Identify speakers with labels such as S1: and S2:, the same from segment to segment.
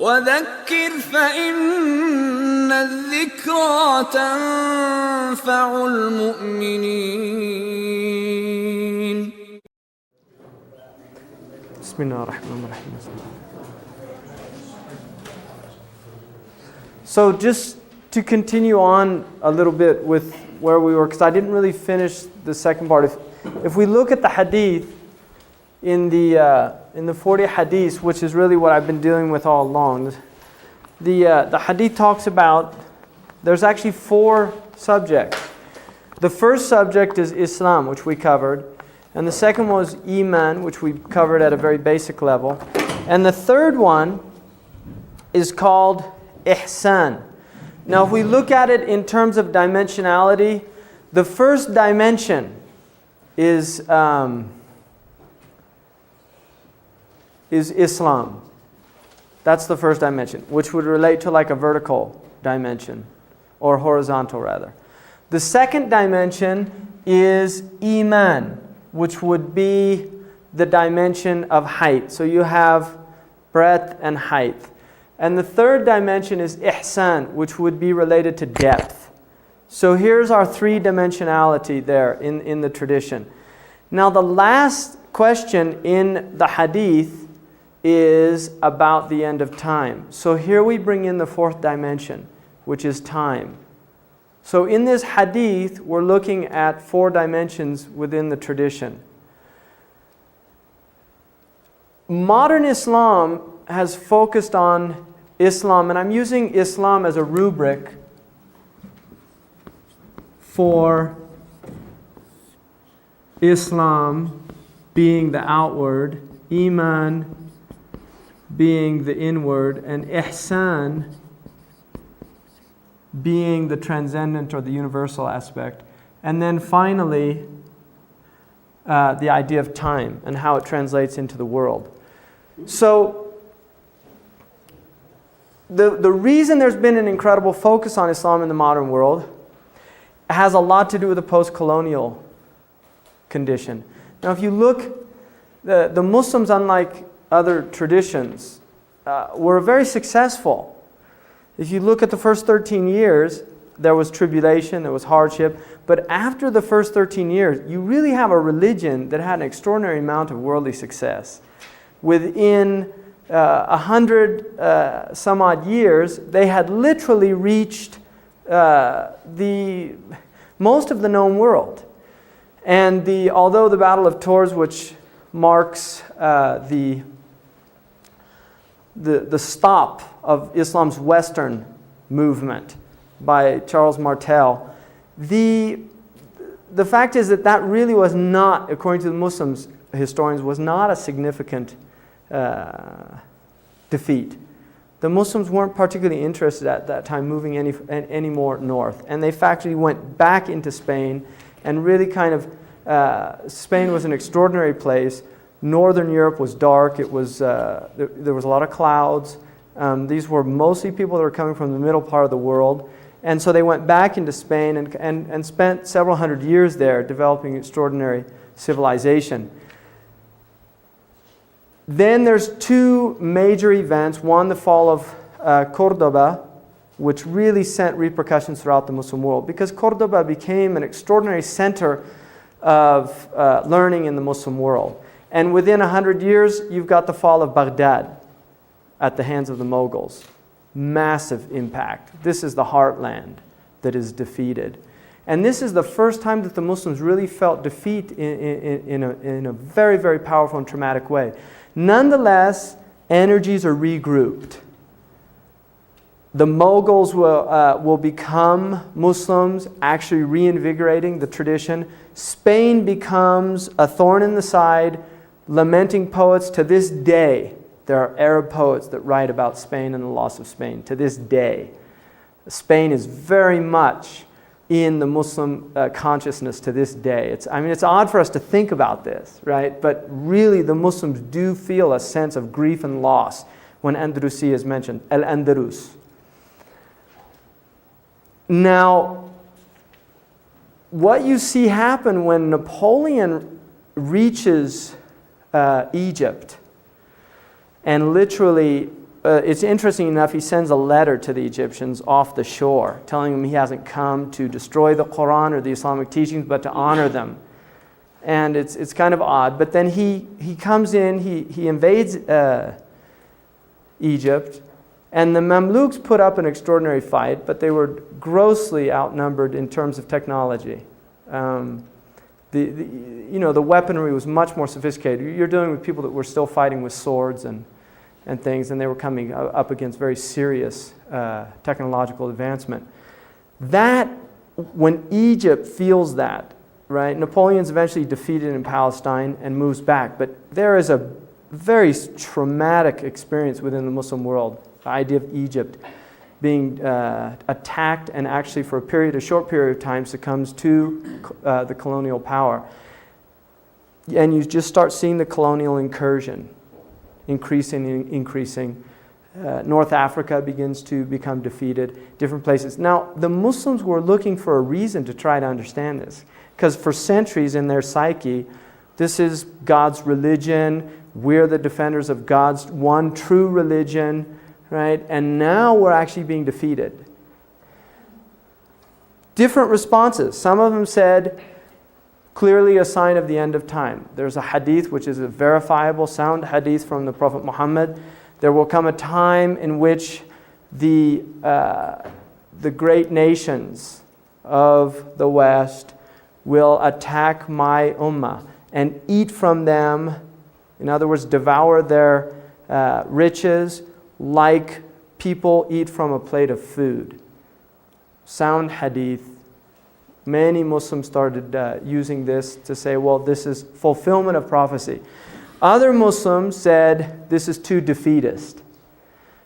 S1: وذكر فإن الذكرى تنفع المؤمنين.
S2: بسم الله الرحمن الرحيم. So just to continue on a little bit with where we were, because I didn't really finish the second part. If we look at the hadith in the 40 hadiths, which is really what I've been dealing with all along, the hadith talks about, there's actually 4 subjects. The first subject is Islam, which we covered. And the second was Iman, which we covered at a very basic level. And the third one is called Ihsan. Now, if we look at it in terms of dimensionality, the first dimension is Islam. That's the first dimension, which would relate to like a vertical dimension, or horizontal rather. The second dimension is Iman, which would be the dimension of height. So you have breadth and height. And the third dimension is Ihsan, which would be related to depth. So here's our 3-dimensionality there in the tradition. Now the last question in the hadith is about the end of time. So here we bring in the 4th dimension, which is time. So in this hadith, we're looking at 4 dimensions within the tradition. Modern Islam has focused on Islam, and I'm using Islam as a rubric for Islam being the outward, Iman being the inward, and Ihsan being the transcendent or the universal aspect. And then finally, the idea of time and how it translates into the world. So, the reason there's been an incredible focus on Islam in the modern world has a lot to do with the post-colonial condition. Now, if you look, the Muslims, unlike other traditions, were very successful. If you look at the first 13 years, there was tribulation, there was hardship. But after the first 13 years, you really have a religion that had an extraordinary amount of worldly success. Within 100 some odd years, they had literally reached most of the known world. And although the Battle of Tours, which marks the stop of Islam's Western movement by Charles Martel, the fact is that really was not, according to the Muslims, historians, was not a significant defeat. The Muslims weren't particularly interested at that time moving any more north, and they factually went back into Spain, and really kind of Spain was an extraordinary place. Northern Europe was dark. It was there was a lot of clouds. These were mostly people that were coming from the middle part of the world. And so they went back into Spain and spent several hundred years there developing extraordinary civilization. Then there's 2 major events. One, the fall of Cordoba, which really sent repercussions throughout the Muslim world, because Cordoba became an extraordinary center of learning in the Muslim world. And within 100 years, you've got the fall of Baghdad at the hands of the Mughals. Massive impact. This is the heartland that is defeated. And this is the first time that the Muslims really felt defeat in a very, very powerful and traumatic way. Nonetheless, energies are regrouped. The Mughals will become Muslims, actually reinvigorating the tradition. Spain becomes a thorn in the side. Lamenting poets to this day. There are Arab poets that write about Spain and the loss of Spain to this day. Spain is very much in the Muslim consciousness to this day. It's odd for us to think about this, right? But really the Muslims do feel a sense of grief and loss when Andalusia is mentioned, Al-Andalus. Now, what you see happen when Napoleon reaches Egypt and literally it's interesting enough, he sends a letter to the Egyptians off the shore, telling them he hasn't come to destroy the Qur'an or the Islamic teachings, but to honor them. And it's kind of odd. But then he comes in, he invades Egypt, and the Mamluks put up an extraordinary fight, but they were grossly outnumbered in terms of technology. The weaponry was much more sophisticated. You're dealing with people that were still fighting with swords and things, and they were coming up against very serious technological advancement. That, when Egypt feels that, right? Napoleon's eventually defeated in Palestine and moves back, but there is a very traumatic experience within the Muslim world. The idea of Egypt being attacked and actually for a short period of time succumbs to the colonial power. And you just start seeing the colonial incursion increasing. North Africa begins to become defeated, different places. Now, the Muslims were looking for a reason to try to understand this, because for centuries in their psyche, this is God's religion, we're the defenders of God's one true religion, right? And now we're actually being defeated. Different responses. Some of them said, clearly a sign of the end of time. There's a hadith which is a verifiable, sound hadith from the Prophet Muhammad. There will come a time in which the great nations of the West will attack my ummah and eat from them, in other words, devour their riches like people eat from a plate of food. Sound hadith. Many Muslims started using this to say, well, this is fulfillment of prophecy. Other Muslims said, this is too defeatist,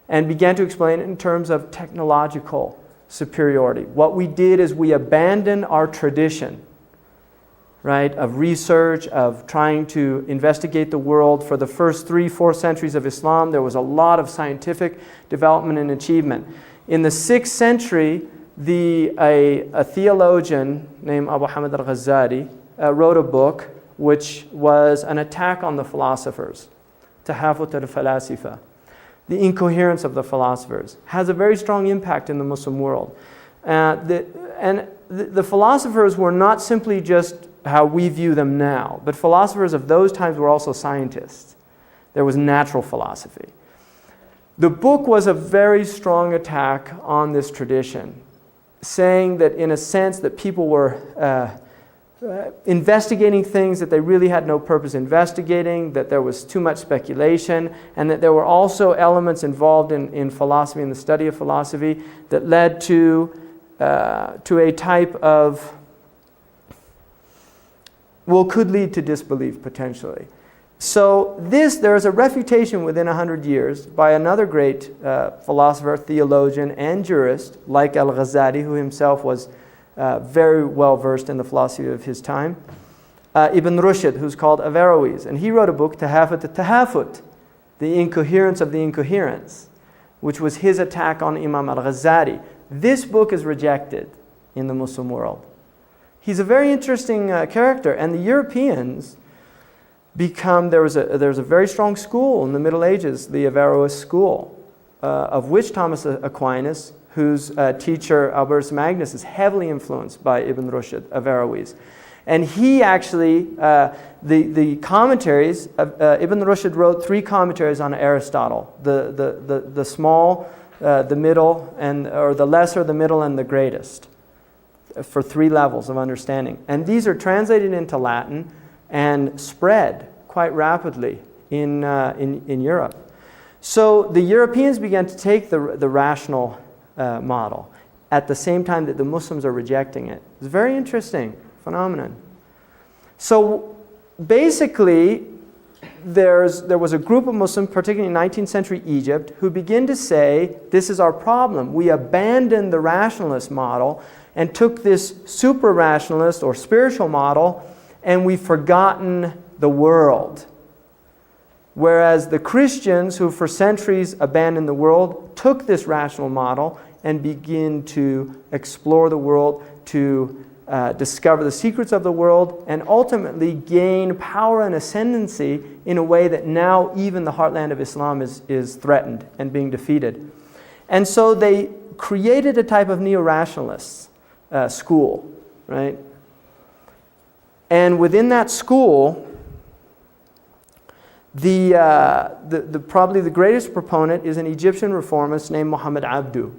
S2: and began to explain it in terms of technological superiority. What we did is we abandoned our tradition, right, of research, of trying to investigate the world. For the first 3-4 centuries of Islam, there was a lot of scientific development and achievement. In the 6th century, a theologian named Abu Hamid al-Ghazali wrote a book which was an attack on the philosophers, Tahafut al-Falasifa. The incoherence of the philosophers has a very strong impact in the Muslim world. The philosophers were not simply just how we view them now, but philosophers of those times were also scientists. There was natural philosophy. The book was a very strong attack on this tradition, saying that in a sense that people were investigating things that they really had no purpose investigating, that there was too much speculation, and that there were also elements involved in philosophy and the study of philosophy that led to a type of, could lead to disbelief potentially. So there is a refutation within 100 years by another great philosopher, theologian, and jurist like al-Ghazali, who himself was very well versed in the philosophy of his time. Ibn Rushd, who's called Averroes, and he wrote a book, Tahafut al-Tahafut, the incoherence of the incoherence, which was his attack on Imam al-Ghazali. This book is rejected in the Muslim world. He's a very interesting character, and the Europeans there's a very strong school in the Middle Ages, the Averroes school, of which Thomas Aquinas, whose teacher Albertus Magnus, is heavily influenced by Ibn Rushd, Averroes. And he actually, the commentaries, Ibn Rushd wrote 3 commentaries on Aristotle, the small, the middle, or the lesser, the middle, and the greatest, for 3 levels of understanding. And these are translated into Latin and spread quite rapidly in Europe. So the Europeans began to take the rational model at the same time that the Muslims are rejecting it. It's a very interesting phenomenon. So basically, there was a group of Muslims, particularly in 19th century Egypt, who begin to say, this is our problem. We abandoned the rationalist model and took this super-rationalist or spiritual model, and we've forgotten the world. Whereas the Christians, who for centuries abandoned the world, took this rational model and begin to explore the world, to discover the secrets of the world, and ultimately gain power and ascendancy in a way that now even the heartland of Islam is threatened and being defeated. And so they created a type of neo-rationalist school, right? And within that school, probably the greatest proponent is an Egyptian reformist named Muhammad Abdu,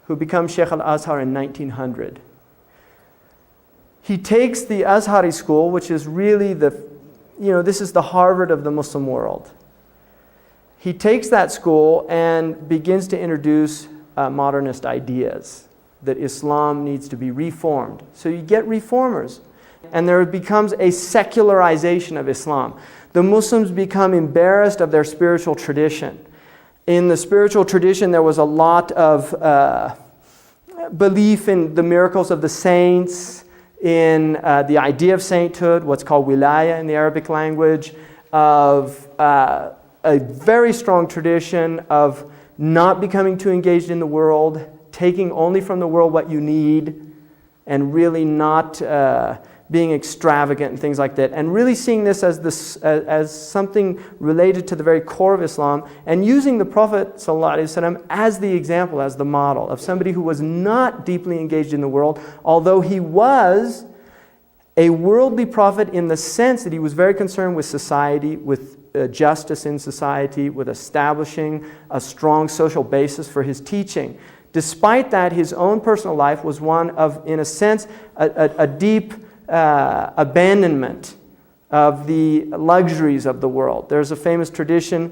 S2: who becomes Sheikh al-Azhar in 1900. He takes the Azhari school, which is really this is the Harvard of the Muslim world. He takes that school and begins to introduce modernist ideas, that Islam needs to be reformed. So you get reformers, and there becomes a secularization of Islam. The Muslims become embarrassed of their spiritual tradition. In the spiritual tradition, there was a lot of belief in the miracles of the saints, in the idea of sainthood, what's called wilaya in the Arabic language, of a very strong tradition of not becoming too engaged in the world, taking only from the world what you need, and really not being extravagant and things like that, and really seeing this as something related to the very core of Islam, and using the Prophet ﷺ as the example, as the model of somebody who was not deeply engaged in the world, although he was a worldly prophet in the sense that he was very concerned with society, with justice in society, with establishing a strong social basis for his teaching. Despite that, his own personal life was one of, in a sense, a deep abandonment of the luxuries of the world. There's a famous tradition.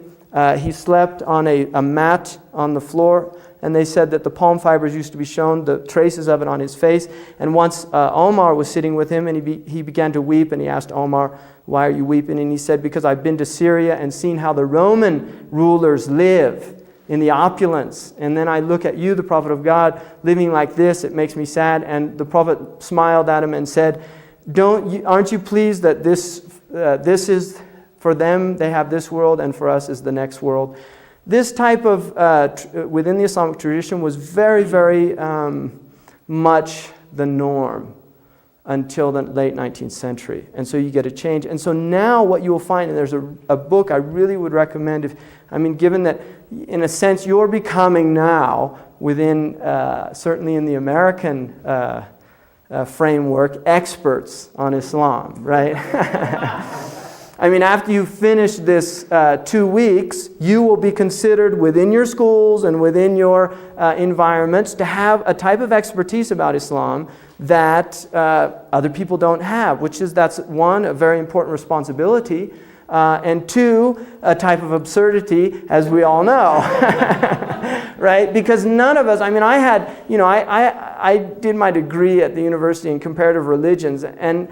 S2: He slept on a mat on the floor, and they said that the palm fibers used to be shown, the traces of it on his face. And once Omar was sitting with him, and he began to weep, and he asked Omar, "Why are you weeping?" And he said, "Because I've been to Syria and seen how the Roman rulers live in the opulence. And then I look at you, the Prophet of God, living like this. It makes me sad." And the Prophet smiled at him and said, aren't you pleased that this is for them, they have this world, and for us is the next world? This type of, within the Islamic tradition, was very, very much the norm until the late 19th century. And so you get a change. And so now what you will find, and there's a book I really would recommend, given that, in a sense, you're becoming now, within, certainly in the American framework, experts on Islam, right? After you finish this 2 weeks, you will be considered within your schools and within your environments to have a type of expertise about Islam that other people don't have, that's one, a very important responsibility, and two, a type of absurdity, as we all know. Right? Because none of us, I did my degree at the university in comparative religions, and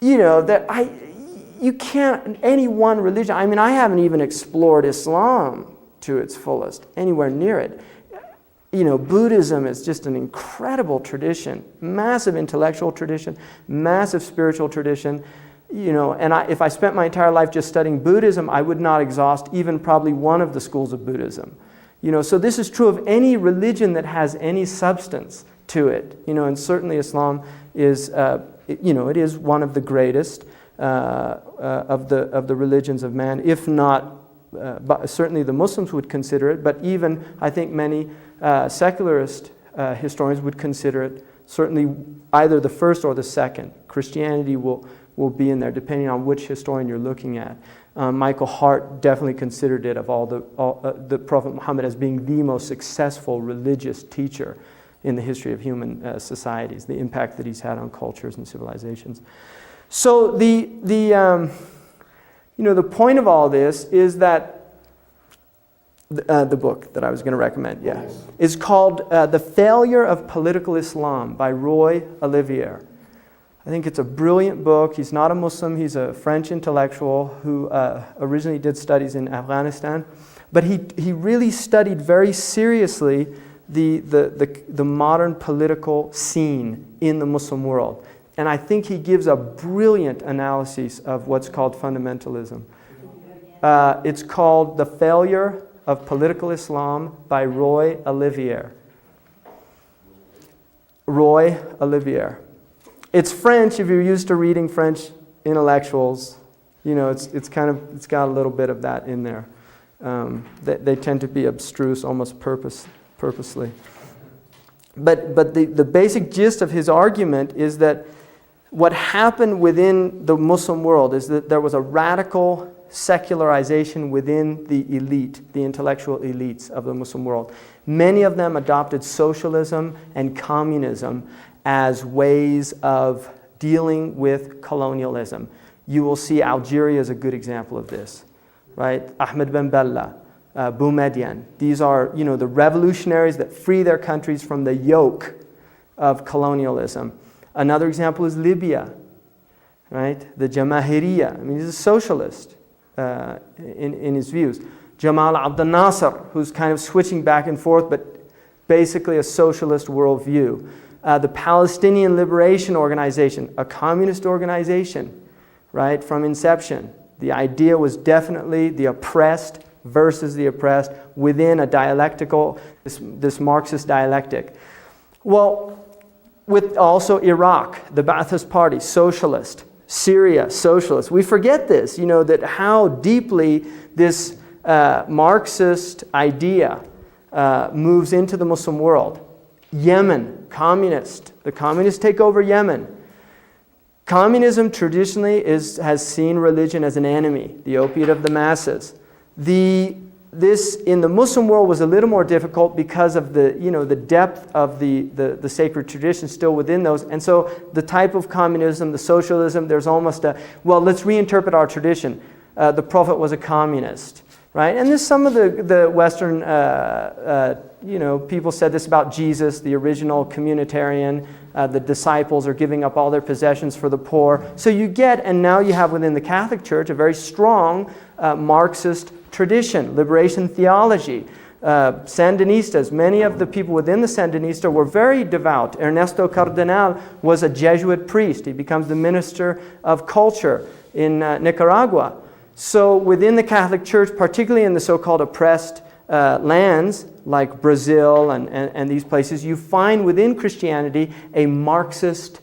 S2: you can't, any one religion, I haven't even explored Islam to its fullest, anywhere near it. Buddhism is just an incredible tradition, massive intellectual tradition, massive spiritual tradition. If I spent my entire life just studying Buddhism, I would not exhaust even probably one of the schools of Buddhism. So this is true of any religion that has any substance to it. And certainly Islam is, it is one of the greatest of the religions of man, if not, but certainly the Muslims would consider it, but even I think many secularist historians would consider it certainly either the first or the second. Christianity will be in there depending on which historian you're looking at. Michael Hart definitely considered it of all the Prophet Muhammad as being the most successful religious teacher in the history of human societies, the impact that he's had on cultures and civilizations. So the point of all this is that the book that I was going to recommend, is called The Failure of Political Islam by Roy Olivier. I think it's a brilliant book. He's not a Muslim. He's a French intellectual who originally did studies in Afghanistan. But he really studied very seriously the modern political scene in the Muslim world. And I think he gives a brilliant analysis of what's called fundamentalism. It's called The Failure of Political Islam by Roy Olivier. Roy Olivier. It's French. If you're used to reading French intellectuals, it's got a little bit of that in there. They tend to be abstruse, almost purposely. But the basic gist of his argument is that what happened within the Muslim world is that there was a radical secularization within the elite, the intellectual elites of the Muslim world. Many of them adopted socialism and communism as ways of dealing with colonialism. You will see Algeria is a good example of this, right? Ahmed Ben Bella, Boumediene. These are, the revolutionaries that free their countries from the yoke of colonialism. Another example is Libya, right? The Jamahiriya. I mean, he's a socialist in his views. Jamal Abdel Nasser, who's kind of switching back and forth, but basically a socialist worldview. The Palestinian Liberation Organization, a communist organization, right, from inception. The idea was definitely the oppressed versus the oppressed within a dialectical, this Marxist dialectic. Well, with also Iraq, the Ba'athist Party, socialist. Syria, socialist. We forget this, that how deeply this Marxist idea moves into the Muslim world. Yemen, communist. The communists take over Yemen. Communism traditionally has seen religion as an enemy, the opiate of the masses. This in the Muslim world was a little more difficult because of the depth of the sacred tradition still within those. And so the type of communism, the socialism, there's almost let's reinterpret our tradition. The Prophet was a communist, right? And there's some of the Western, people said this about Jesus, the original communitarian. The disciples are giving up all their possessions for the poor. So you get, and now you have within the Catholic Church, a very strong Marxist tradition, liberation theology. Sandinistas, many of the people within the Sandinista were very devout. Ernesto Cardenal was a Jesuit priest. He becomes the minister of culture in Nicaragua. So within the Catholic Church, particularly in the so-called oppressed lands like Brazil and these places, you find within Christianity a Marxist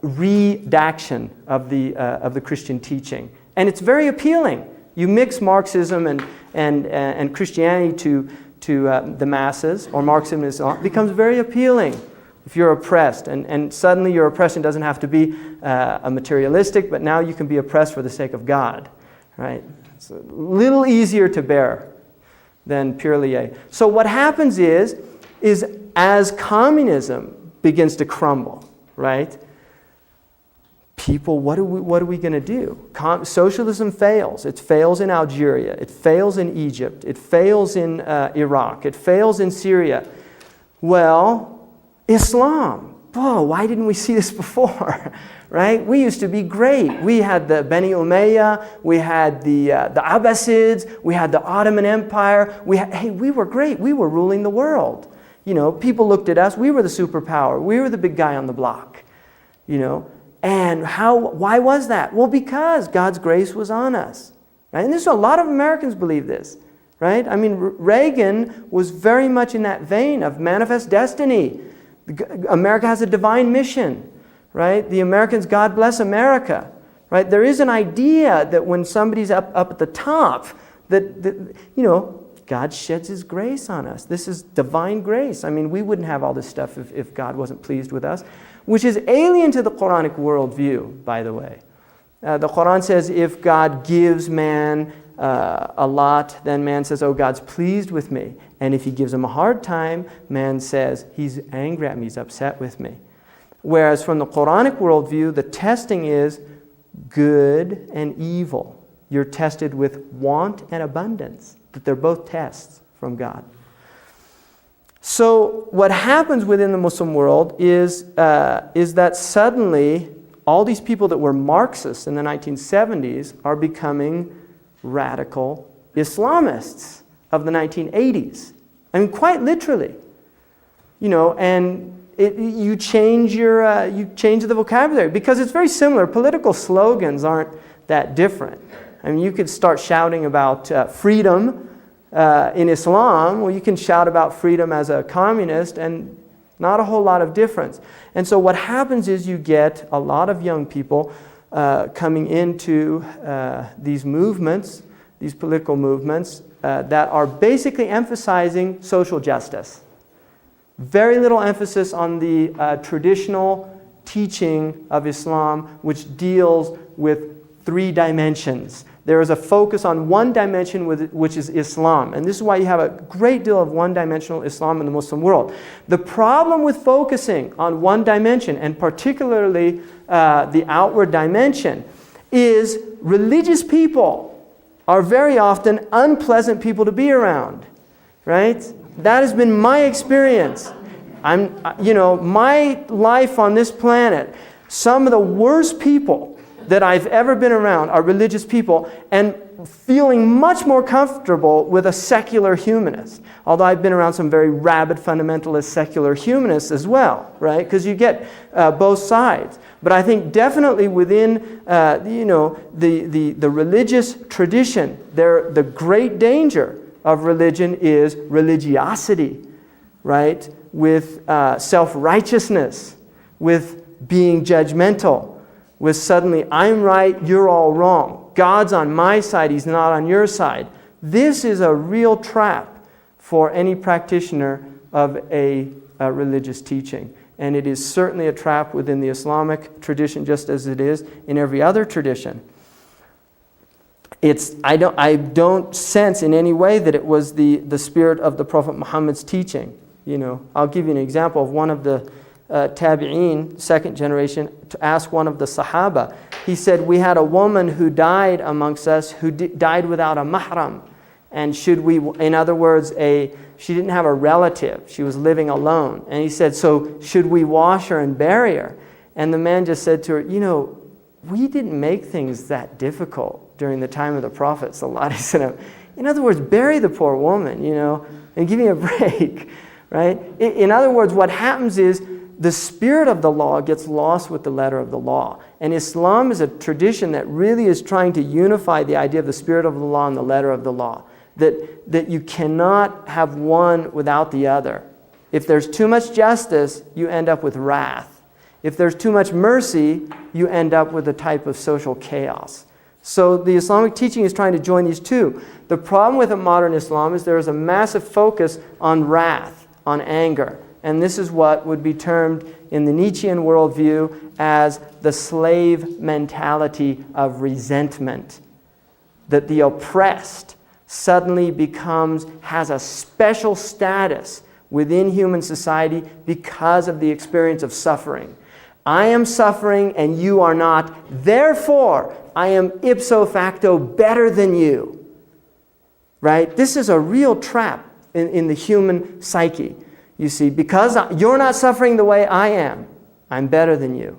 S2: redaction of the Christian teaching. And it's very appealing. You mix Marxism and Christianity to the masses, or Marxism and Islam, becomes very appealing if you're oppressed. And suddenly your oppression doesn't have to be a materialistic, but now you can be oppressed for the sake of God. Right? It's a little easier to bear than purely. So what happens is as communism begins to crumble, right? People, what are we going to do? Socialism fails. It fails in Algeria. It fails in Egypt. It fails in Iraq. It fails in Syria. Well, Islam. Whoa, why didn't we see this before? Right? We used to be great. We had the Bani Umayyah. We had the Abbasids. We had the Ottoman Empire. We were great. We were ruling the world. People looked at us. We were the superpower. We were the big guy on the block. And why was that? Well, because God's grace was on us. Right? And a lot of Americans believe this. Right? I mean, Reagan was very much in that vein of manifest destiny. America has a divine mission. Right? The Americans, God bless America. Right? There is an idea that when somebody's up at the top, that God sheds His grace on us. This is divine grace. I mean, we wouldn't have all this stuff if God wasn't pleased with us, which is alien to the Quranic worldview, by the way. The Quran says if God gives man a lot, then man says, oh, God's pleased with me. And if He gives him a hard time, man says, He's angry at me, He's upset with me. Whereas from the Quranic worldview, the testing is good and evil. You're tested with want and abundance. That they're both tests from God. So what happens within the Muslim world is that suddenly all these people that were Marxists in the 1970s are becoming radical Islamists of the 1980s. I mean, quite literally. And you change the vocabulary because it's very similar. Political slogans aren't that different. I mean, you could start shouting about freedom in Islam. Well, you can shout about freedom as a communist, and Not a whole lot of difference. And so what happens is you get a lot of young people coming into these movements, these political movements, that are basically emphasizing social justice. Very little emphasis on the traditional teaching of Islam, which deals with 3 dimensions. There is a focus on one dimension, which is Islam. And this is why you have a great deal of one-dimensional Islam in the Muslim world. The problem with focusing on one dimension, and particularly the outward dimension, is religious people are very often unpleasant people to be around, right? That has been my experience. My life on this planet, some of the worst people that I've ever been around are religious people, and feeling much more comfortable with a secular humanist. Although I've been around some very rabid fundamentalist secular humanists as well, right? Because you get both sides. But I think definitely within the religious tradition, the great danger of religion is religiosity, right? With self-righteousness, with being judgmental, with suddenly, I'm right, you're all wrong. God's on my side, He's not on your side. This is a real trap for any practitioner of a religious teaching. And it is certainly a trap within the Islamic tradition, just as it is in every other tradition. I don't sense in any way that it was the spirit of the Prophet Muhammad's teaching. I'll give you an example of one of the tabi'een, second generation, to ask one of the Sahaba. He said, we had a woman who died amongst us who died without a mahram. And should we, in other words, she didn't have a relative. She was living alone. And he said, so should we wash her and bury her? And the man just said to her, we didn't make things that difficult during the time of the Prophet sallallahu alaihi wasallam. In other words, bury the poor woman, and give me a break, right? In other words, what happens is the spirit of the law gets lost with the letter of the law. And Islam is a tradition that really is trying to unify the idea of the spirit of the law and the letter of the law. That you cannot have one without the other. If there's too much justice, you end up with wrath. If there's too much mercy, you end up with a type of social chaos. So the Islamic teaching is trying to join these two. The problem with a modern Islam is there is a massive focus on wrath, on anger. And this is what would be termed in the Nietzschean worldview as the slave mentality of resentment. That the oppressed suddenly has a special status within human society because of the experience of suffering. I am suffering and you are not. Therefore, I am ipso facto better than you. Right? This is a real trap in the human psyche. You see, because you're not suffering the way I am, I'm better than you.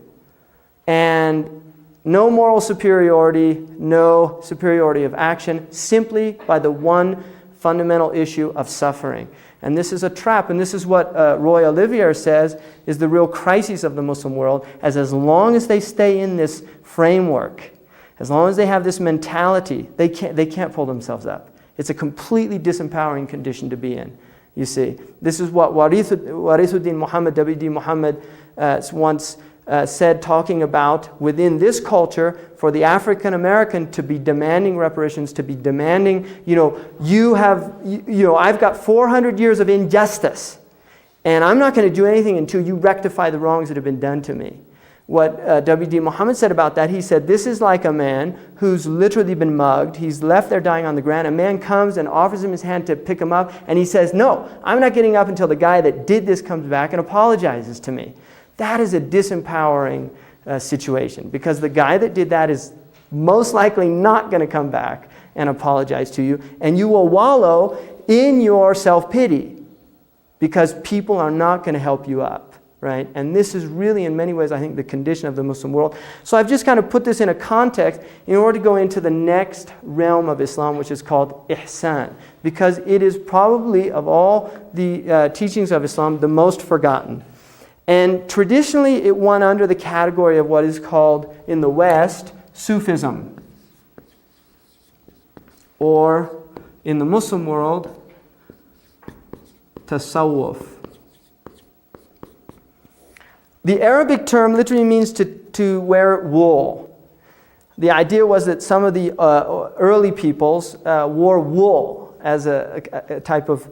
S2: And no moral superiority, no superiority of action, simply by the one fundamental issue of suffering. And this is a trap, and this is what Roy Olivier says is the real crisis of the Muslim world, as long as they stay in this framework, as long as they have this mentality, they can't pull themselves up. It's a completely disempowering condition to be in. You see, this is what Warithuddin Muhammad, W.D. Muhammad once said, talking about within this culture, for the African American to be demanding reparations, to be demanding, I've got 400 years of injustice, and I'm not going to do anything until you rectify the wrongs that have been done to me. What W.D. Muhammad said about that, he said, this is like a man who's literally been mugged. He's left there dying on the ground. A man comes and offers him his hand to pick him up, and he says, no, I'm not getting up until the guy that did this comes back and apologizes to me. That is a disempowering situation, because the guy that did that is most likely not going to come back and apologize to you, and you will wallow in your self-pity because people are not going to help you up. Right? And this is really, in many ways, I think, the condition of the Muslim world. So I've just kind of put this in a context in order to go into the next realm of Islam, which is called Ihsan, because it is probably, of all the teachings of Islam, the most forgotten. And traditionally, it went under the category of what is called, in the West, Sufism. Or, in the Muslim world, Tasawwuf. The Arabic term literally means to wear wool. The idea was that some of the early peoples wore wool as a type of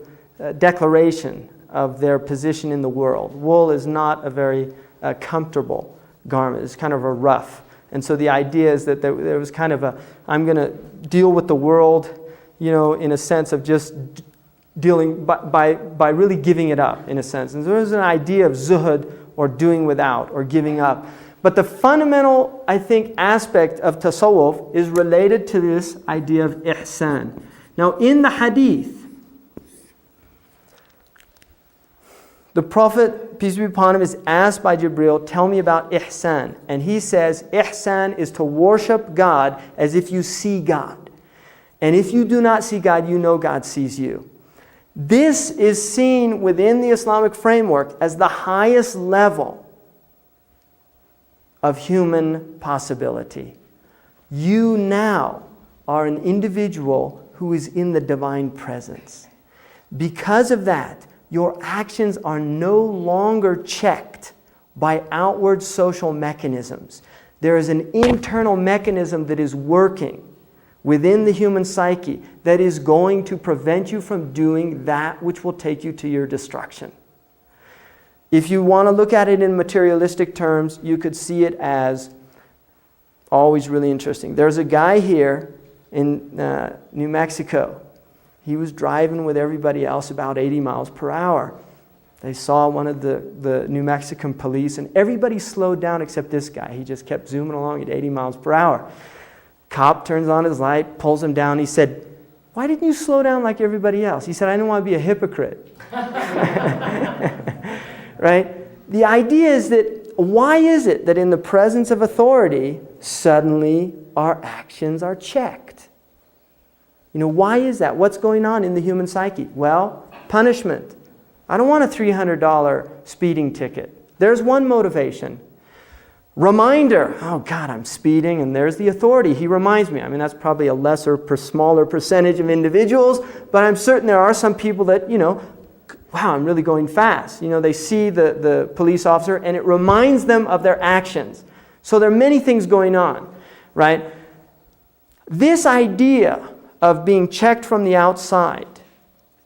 S2: declaration of their position in the world. Wool is not a very comfortable garment. It's kind of a rough. And so the idea is that there was kind of I'm going to deal with the world, in a sense of just dealing by really giving it up, in a sense. And so there's an idea of zuhud, or doing without, or giving up. But the fundamental, I think, aspect of tasawwuf is related to this idea of ihsan. Now, in the hadith, the Prophet, peace be upon him, is asked by Jibreel, tell me about ihsan. And he says, ihsan is to worship God as if you see God. And if you do not see God, you know God sees you. This is seen within the Islamic framework as the highest level of human possibility. You now are an individual who is in the divine presence. Because of that, your actions are no longer checked by outward social mechanisms. There is an internal mechanism that is working within the human psyche that is going to prevent you from doing that which will take you to your destruction. If you want to look at it in materialistic terms, you could see it as always really interesting. There's a guy here in New Mexico. He was driving with everybody else about 80 miles per hour. They saw one of the New Mexican police, and everybody slowed down except this guy. He just kept zooming along at 80 miles per hour. Cop turns on his light, pulls him down. He said, "Why didn't you slow down like everybody else?" He said, "I didn't want to be a hypocrite." Right? The idea is that why is it that in the presence of authority, suddenly our actions are checked? Why is that? What's going on in the human psyche? Well, punishment. I don't want a $300 speeding ticket. There's one motivation. Reminder. Oh God, I'm speeding, and there's the authority. He reminds me. That's probably a smaller percentage of individuals, but I'm certain there are some people that, wow, I'm really going fast. They see the police officer, and it reminds them of their actions. So there are many things going on, right? This idea of being checked from the outside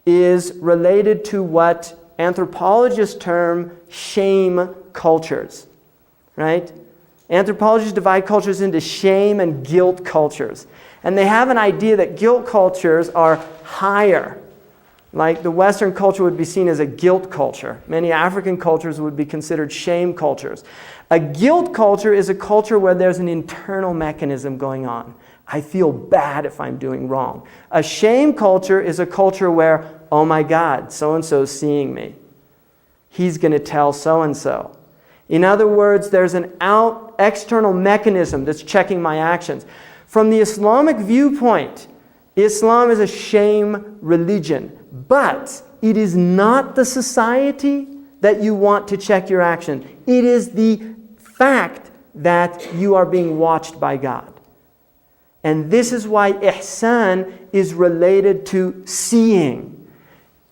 S2: is related to what anthropologists term shame cultures, right? Anthropologists divide cultures into shame and guilt cultures. And they have an idea that guilt cultures are higher. Like the Western culture would be seen as a guilt culture. Many African cultures would be considered shame cultures. A guilt culture is a culture where there's an internal mechanism going on. I feel bad if I'm doing wrong. A shame culture is a culture where, oh my God, so-and-so's seeing me. He's going to tell so-and-so. In other words, there's an external mechanism that's checking my actions. From the Islamic viewpoint, Islam is a shame religion, but it is not the society that you want to check your action. It is the fact that you are being watched by God. And this is why ihsan is related to seeing.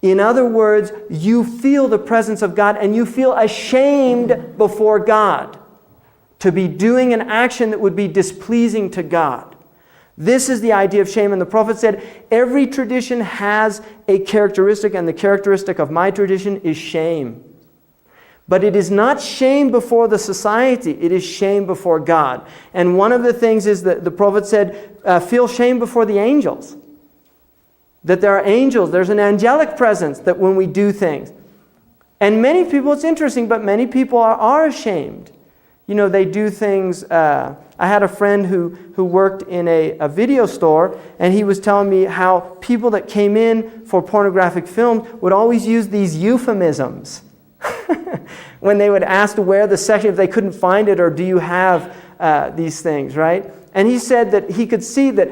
S2: In other words, you feel the presence of God and you feel ashamed before God to be doing an action that would be displeasing to God. This is the idea of shame. And the Prophet said, every tradition has a characteristic, and the characteristic of my tradition is shame. But it is not shame before the society, it is shame before God. And one of the things is that the Prophet said, feel shame before the angels. That there are angels, there's an angelic presence that when we do things. And many people, it's interesting, but many people are ashamed. They do things. I had a friend who worked in a video store, and he was telling me how people that came in for pornographic films would always use these euphemisms. When they would ask to where the section, if they couldn't find it, or do you have these things, right? And he said that he could see that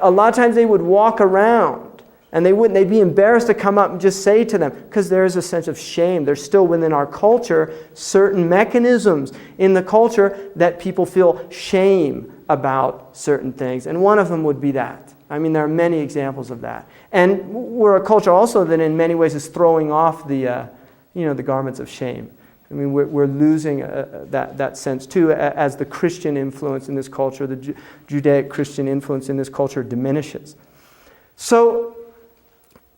S2: a lot of times they would walk around and they'd be embarrassed to come up and just say to them, because there is a sense of shame. There's still within our culture certain mechanisms in the culture that people feel shame about certain things. And one of them would be that. There are many examples of that. And we're a culture also that in many ways is throwing off the garments of shame. I mean, we're losing that sense too as the Christian influence in this culture, the Judaic Christian influence in this culture diminishes. So,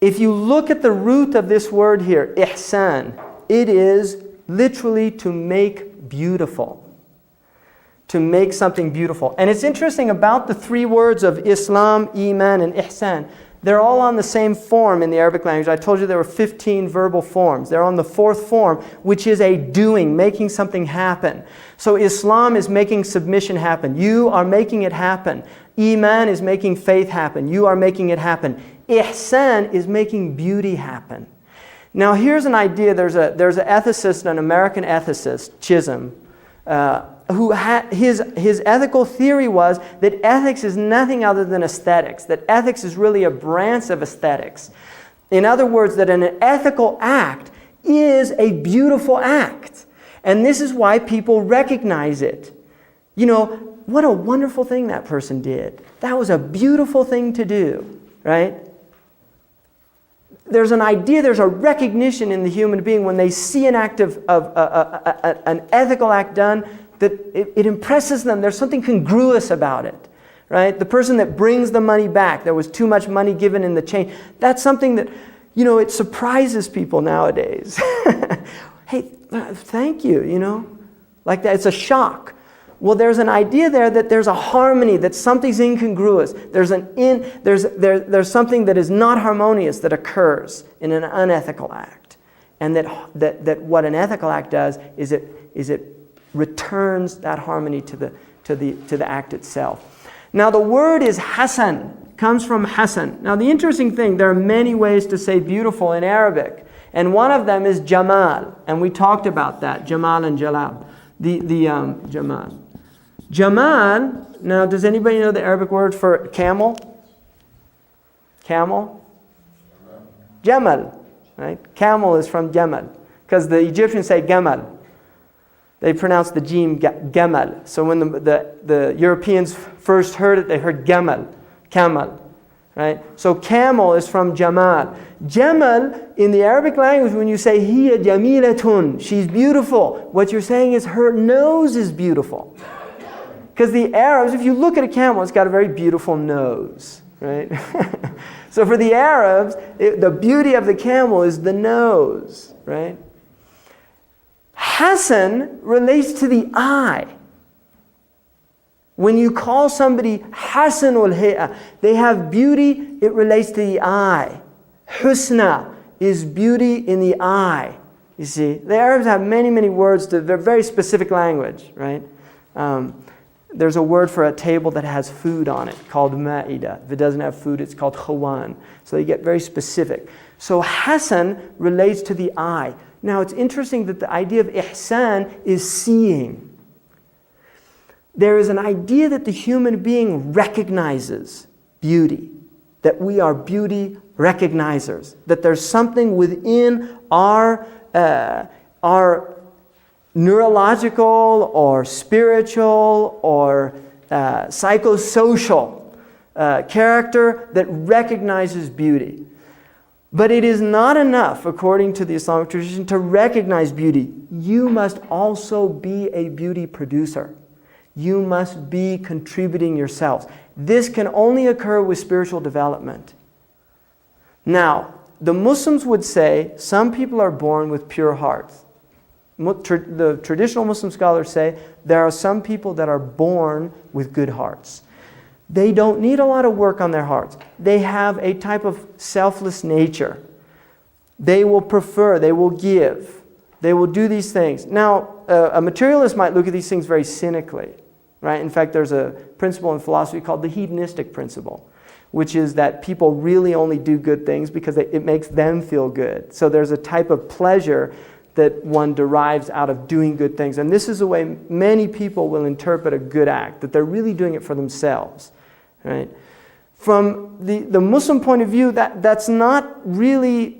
S2: if you look at the root of this word here, ihsan, it is literally to make beautiful. To make something beautiful. And it's interesting about the three words of Islam, Iman, and Ihsan. They're all on the same form in the Arabic language. I told you there were 15 verbal forms. They're on the fourth form, which is a doing, making something happen. So Islam is making submission happen. You are making it happen. Iman is making faith happen. You are making it happen. Ihsan is making beauty happen. Now here's an idea. There's an ethicist, an American ethicist, Chisholm, who his ethical theory was that ethics is nothing other than aesthetics, that ethics is really a branch of aesthetics. In other words, that an ethical act is a beautiful act. And this is why people recognize it. You know, what a wonderful thing that person did. That was a beautiful thing to do, right? There's an idea, there's a recognition in the human being when they see an act of an ethical act done, that it impresses them. There's something congruous about it, right? The person that brings the money back, there was too much money given in the change. That's something that, you know, it surprises people nowadays. Hey, thank you, you know, like that. It's a shock. Well, there's an idea there that there's a harmony, that something's incongruous. There's something that is not harmonious that occurs in an unethical act, and that what an ethical act does is it returns that harmony to the act itself. Now the word is Hasan, comes from Hasan. Now the interesting thing, there are many ways to say beautiful in Arabic, and one of them is Jamal, and we talked about that, Jamal and Jalal. Jamal. Jamal, now does anybody know the Arabic word for camel? Camel? Jamal, right? Camel is from Jamal, because the Egyptians say Gamal. They pronounce the jim Gamal. So when the Europeans first heard it, they heard Gamal, camel, right? So camel is from Jamal. Jamal, in the Arabic language, when you say hiya jamilatun, she's beautiful, what you're saying is her nose is beautiful. Because the Arabs, if you look at a camel, it's got a very beautiful nose, right? So for the Arabs, the beauty of the camel is the nose, right? Hasan relates to the eye. When you call somebody Hasanul Hay'a, they have beauty, it relates to the eye. Husna is beauty in the eye. You see, the Arabs have many, many words to their very specific language, right? There's a word for a table that has food on it called ma'ida. If it doesn't have food, it's called khawan. So they get very specific. So Hasan relates to the eye. Now it's interesting that the idea of ihsan is seeing. There is an idea that the human being recognizes beauty, that we are beauty recognizers, that there's something within our neurological or spiritual or psychosocial character that recognizes beauty. But it is not enough, according to the Islamic tradition, to recognize beauty. You must also be a beauty producer. You must be contributing yourselves. This can only occur with spiritual development. Now, the Muslims would say some people are born with pure hearts. The traditional Muslim scholars say there are some people that are born with good hearts. They don't need a lot of work on their hearts. They have a type of selfless nature. They will prefer, they will give, they will do these things. Now, a materialist might look at these things very cynically, right? In fact, there's a principle in philosophy called the hedonistic principle, which is that people really only do good things because it makes them feel good. So there's a type of pleasure that one derives out of doing good things. And this is the way many people will interpret a good act, that they're really doing it for themselves. Right? From the Muslim point of view, that's not really,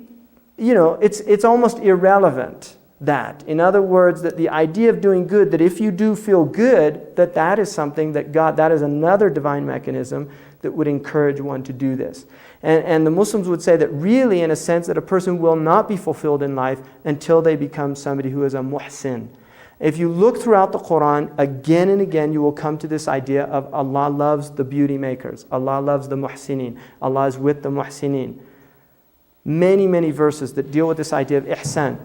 S2: it's almost irrelevant. that. In other words, that the idea of doing good, that if you do feel good, that is something that God, that is another divine mechanism that would encourage one to do this. And the Muslims would say that really, in a sense, that a person will not be fulfilled in life until they become somebody who is a muhsin. If you look throughout the Qur'an, again and again, you will come to this idea of Allah loves the beauty makers. Allah loves the muhsinin. Allah is with the muhsinin. Many, many verses that deal with this idea of ihsan.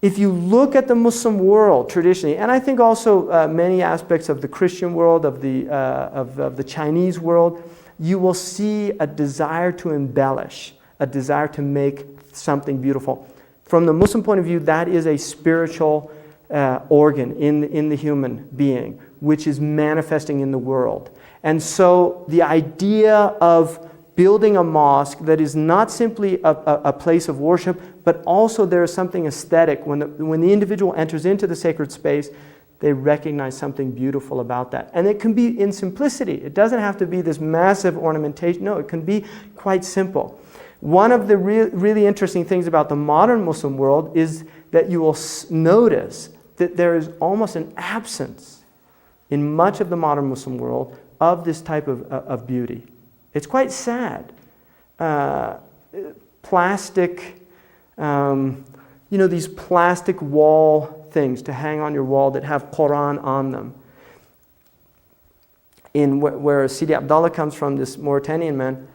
S2: If you look at the Muslim world traditionally, and I think also many aspects of the Christian world, of the Chinese world, you will see a desire to embellish, a desire to make something beautiful. From the Muslim point of view, that is a spiritual organ in the human being, which is manifesting in the world. And so the idea of building a mosque that is not simply a place of worship, but also there is something aesthetic. When the individual enters into the sacred space, they recognize something beautiful about that. And it can be in simplicity. It doesn't have to be this massive ornamentation. No, it can be quite simple. One of the really interesting things about the modern Muslim world is that you will notice that there is almost an absence in much of the modern Muslim world of this type of beauty. It's quite sad. Plastic, these plastic wall things to hang on your wall that have Qur'an on them. In where Sidi Abdallah comes from, this Mauritanian man,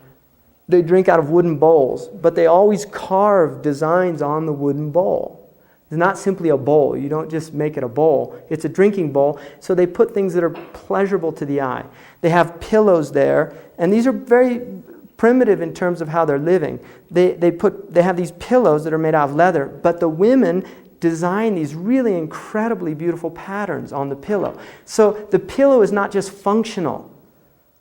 S2: they drink out of wooden bowls, but they always carve designs on the wooden bowl. It's not simply a bowl. You don't just make it a bowl. It's a drinking bowl. So they put things that are pleasurable to the eye. They have pillows there, and these are very primitive in terms of how they're living. They have these pillows that are made out of leather, but the women design these really incredibly beautiful patterns on the pillow. So the pillow is not just functional,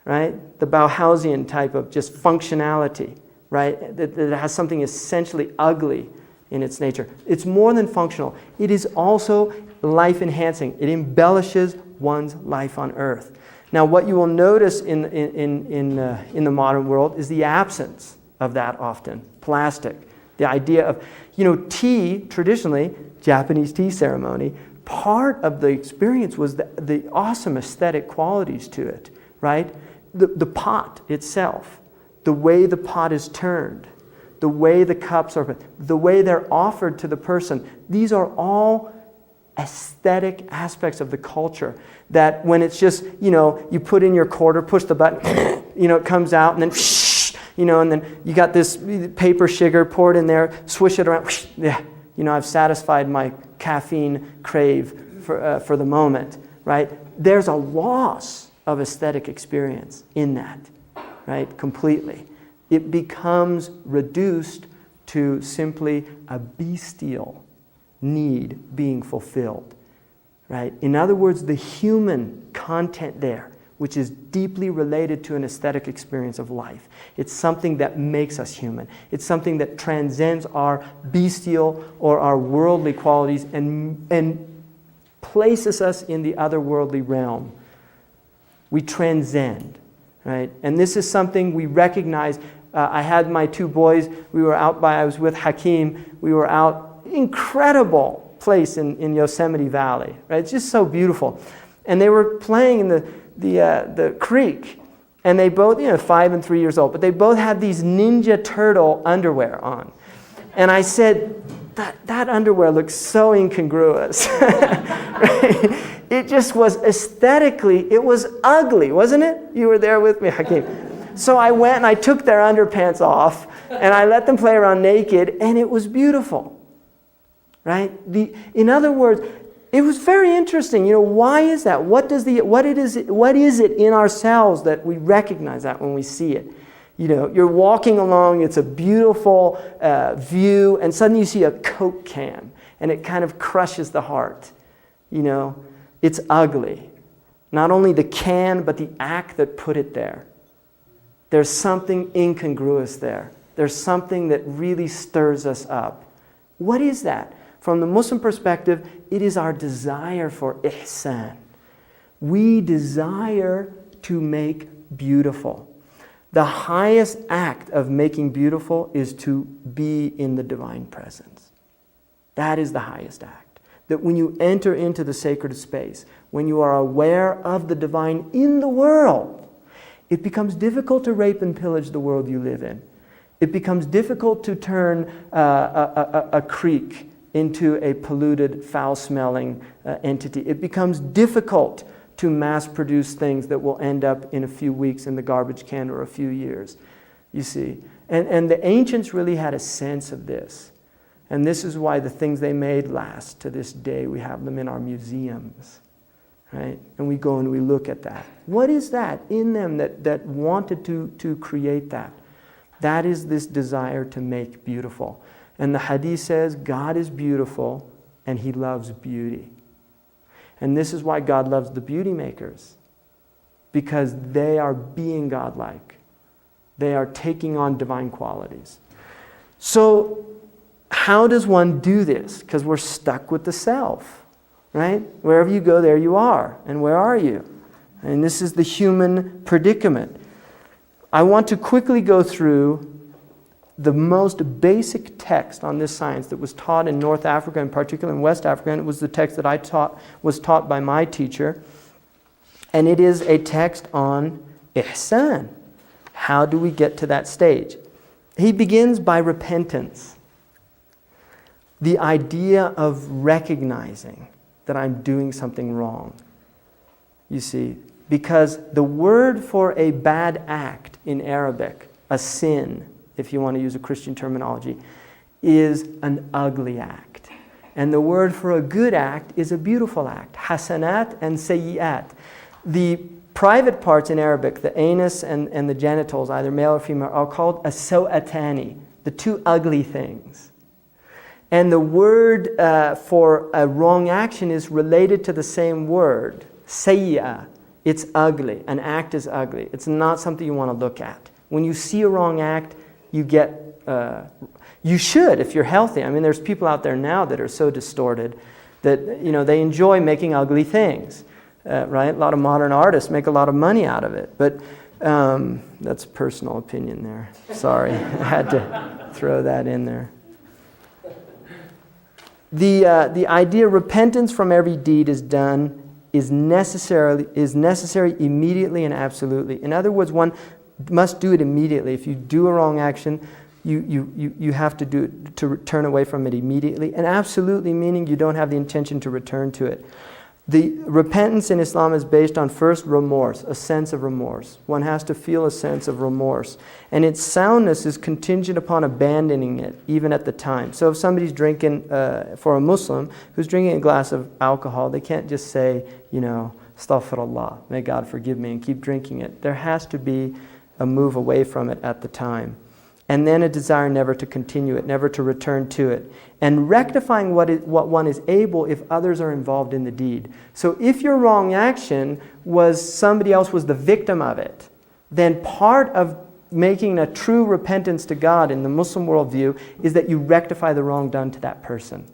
S2: right? The Bauhausian type of just functionality, right? That has something essentially ugly in its nature. It's more than functional. It is also life-enhancing. It embellishes one's life on earth. Now, what you will notice in the modern world is the absence of that often. Plastic. The idea of, tea, traditionally, Japanese tea ceremony, part of the experience was the awesome aesthetic qualities to it, right? The pot itself, the way the pot is turned, the way the cups are, the way they're offered to the person. These are all aesthetic aspects of the culture that when it's just, you put in your quarter, push the button, it comes out, and then, and then you got this paper sugar, pour it in there, swish it around, yeah, I've satisfied my caffeine crave for the moment, right? There's a loss of aesthetic experience in that, right? Completely. It becomes reduced to simply a bestial need being fulfilled, right? In other words, the human content there, which is deeply related to an aesthetic experience of life. It's something that makes us human. It's something that transcends our bestial or our worldly qualities and places us in the otherworldly realm. We transcend, right? And this is something we recognize. I had my two boys, I was with Hakeem, we were out, incredible place in Yosemite Valley, right? It's just so beautiful. And they were playing in the creek, and they both, 5 and 3 years old, but they both had these Ninja Turtle underwear on. And I said, that underwear looks so incongruous. Right? It just was aesthetically, it was ugly, wasn't it? You were there with me, Hakeem. So I went and I took their underpants off, and I let them play around naked, and it was beautiful. Right? In other words, it was very interesting. Why is that? What is it in ourselves that we recognize that when we see it? You're walking along, it's a beautiful view, and suddenly you see a Coke can, and it kind of crushes the heart. It's ugly. Not only the can, but the act that put it there. There's something incongruous there. There's something that really stirs us up. What is that? From the Muslim perspective, it is our desire for ihsan. We desire to make beautiful. The highest act of making beautiful is to be in the divine presence. That is the highest act. that when you enter into the sacred space, when you are aware of the divine in the world, it becomes difficult to rape and pillage the world you live in. It becomes difficult to turn a creek into a polluted, foul-smelling entity. It becomes difficult to mass-produce things that will end up in a few weeks in the garbage can or a few years, you see. And the ancients really had a sense of this. And this is why the things they made last to this day. We have them in our museums, right? And we go and we look at that. What is that in them that wanted to create that? That is this desire to make beautiful. And the hadith says, God is beautiful and He loves beauty. And this is why God loves the beauty makers. Because they are being godlike. They are taking on divine qualities. So, how does one do this? Because we're stuck with the self, right? Wherever you go, there you are. And where are you? And this is the human predicament. I want to quickly go through the most basic text on this science that was taught in North Africa, and particularly in West Africa, and it was the text that was taught by my teacher. And it is a text on Ihsan. How do we get to that stage? He begins by repentance. The idea of recognizing that I'm doing something wrong. You see, because the word for a bad act in Arabic, a sin, if you want to use a Christian terminology, is an ugly act. And the word for a good act is a beautiful act. Hasanat and sayyi'at. The private parts in Arabic, the anus and the genitals, either male or female, are called as-sawatani, the two ugly things. And the word for a wrong action is related to the same word, sayyi'ah. It's ugly. An act is ugly. It's not something you want to look at. When you see a wrong act, you should if you're healthy. I mean, there's people out there now that are so distorted that, they enjoy making ugly things, right? A lot of modern artists make a lot of money out of it. But that's personal opinion there. Sorry, I had to throw that in there. The idea repentance from every deed is necessary immediately and absolutely. In other words, one must do it immediately. If you do a wrong action, you have to do it, to turn away from it immediately. And absolutely meaning you don't have the intention to return to it. The repentance in Islam is based on first remorse, a sense of remorse. One has to feel a sense of remorse. And its soundness is contingent upon abandoning it, even at the time. So if somebody's drinking, for a Muslim who's drinking a glass of alcohol, they can't just say, astaghfirullah, may God forgive me, and keep drinking it. There has to be a move away from it at the time. And then a desire never to continue it, never to return to it. And rectifying what one is able if others are involved in the deed. So if your wrong action was somebody else was the victim of it, then part of making a true repentance to God in the Muslim worldview is that you rectify the wrong done to that person.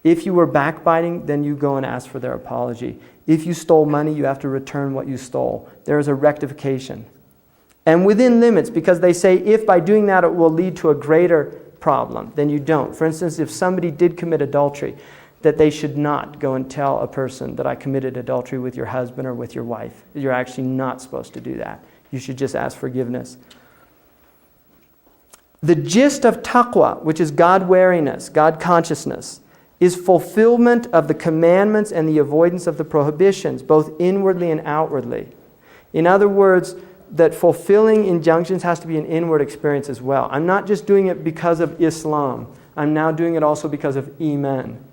S2: If you were backbiting, then you go and ask for their apology. If you stole money, you have to return what you stole. There is a rectification. And within limits, because they say if by doing that it will lead to a greater problem, then you don't. For instance, if somebody did commit adultery, that they should not go and tell a person that I committed adultery with your husband or with your wife. You're actually not supposed to do that. You should just ask forgiveness. The gist of taqwa, which is God-wariness, God-consciousness, is fulfillment of the commandments and the avoidance of the prohibitions, both inwardly and outwardly. In other words, that fulfilling injunctions has to be an inward experience as well. I'm not just doing it because of Islam. I'm now doing it also because of Iman.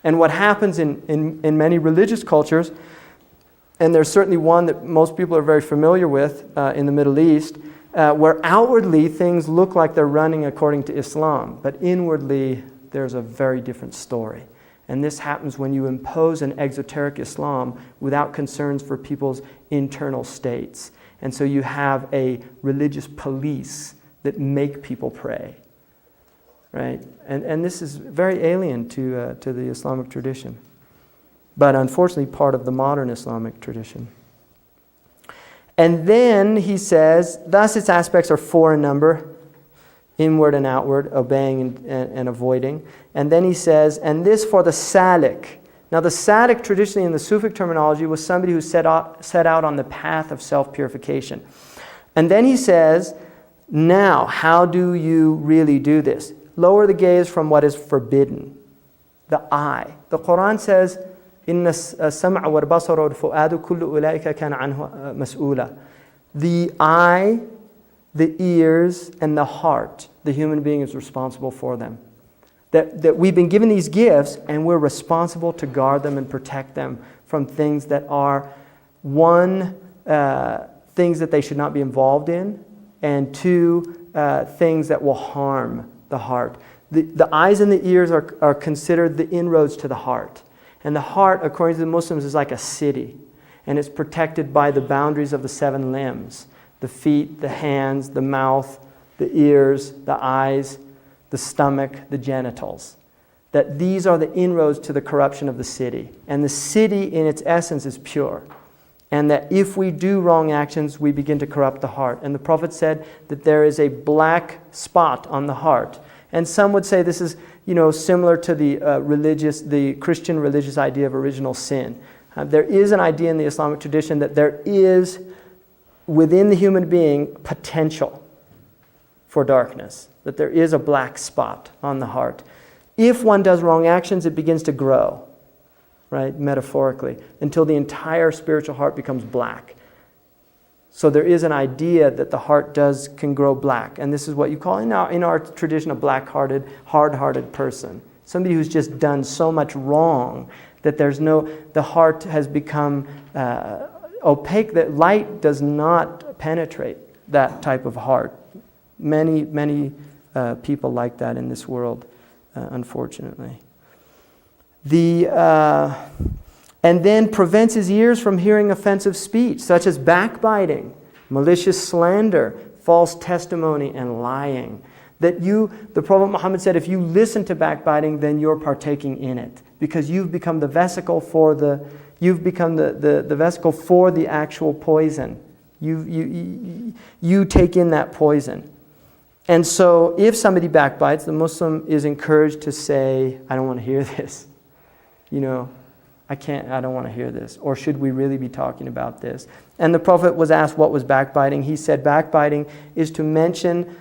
S2: And what happens in many religious cultures, and there's certainly one that most people are very familiar with in the Middle East, where outwardly things look like they're running according to Islam, but inwardly there's a very different story. And this happens when you impose an exoteric Islam without concerns for people's internal states. And so you have a religious police that make people pray, right? And this is very alien to the Islamic tradition, but unfortunately part of the modern Islamic tradition. And then he says, thus its aspects are four in number, inward and outward, obeying and avoiding. And then he says, and this for the salik, Now the Sadiq traditionally in the Sufic terminology was somebody who set out on the path of self-purification. And then he says, now how do you really do this? Lower the gaze from what is forbidden. The eye. The Qur'an says, إِنَّ السَّمْعَ وَالْبَصَرَ وَالْفُؤَادُ كُلُّ أُولَٰئِكَ كَانَ عَنْهُ مَسْئُولًا. The eye, the ears, and the heart, the human being is responsible for them. That we've been given these gifts and we're responsible to guard them and protect them from things that are, one, things that they should not be involved in, and two, things that will harm the heart. The eyes and the ears are considered the inroads to the heart. And the heart, according to the Muslims, is like a city. And it's protected by the boundaries of the 7 limbs. The feet, the hands, the mouth, the ears, the eyes, the stomach, the genitals. That these are the inroads to the corruption of the city. And the city in its essence is pure. And that if we do wrong actions, we begin to corrupt the heart. And the Prophet said that there is a black spot on the heart. And some would say this is, similar to the Christian religious idea of original sin. There is an idea in the Islamic tradition that there is, within the human being, potential for darkness. That there is a black spot on the heart. If one does wrong actions, it begins to grow, right, metaphorically, until the entire spiritual heart becomes black. So there is an idea that the heart can grow black. And this is what you call, in our tradition, a black-hearted, hard-hearted person. Somebody who's just done so much wrong that the heart has become opaque, that light does not penetrate that type of heart. Many, many people like that in this world, unfortunately. And then prevents his ears from hearing offensive speech, such as backbiting, malicious slander, false testimony, and lying. The Prophet Muhammad said, if you listen to backbiting, then you're partaking in it, because you've become the vesicle for the vesicle for the actual poison. You take in that poison. And so if somebody backbites, the Muslim is encouraged to say, I don't want to hear this. I don't want to hear this. Or should we really be talking about this? And the Prophet was asked what was backbiting. He said backbiting is to mention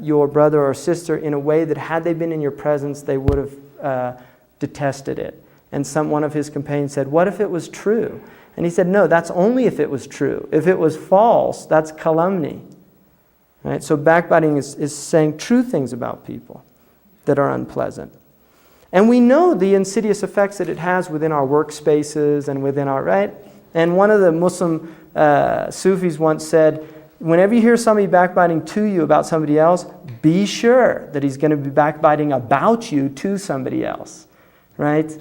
S2: your brother or sister in a way that had they been in your presence, they would have detested it. And one of his companions said, what if it was true? And he said, no, that's only if it was true. If it was false, that's calumny. Right? So backbiting is saying true things about people that are unpleasant. And we know the insidious effects that it has within our workspaces and within our, right? And one of the Muslim Sufis once said, whenever you hear somebody backbiting to you about somebody else, be sure that he's going to be backbiting about you to somebody else, right?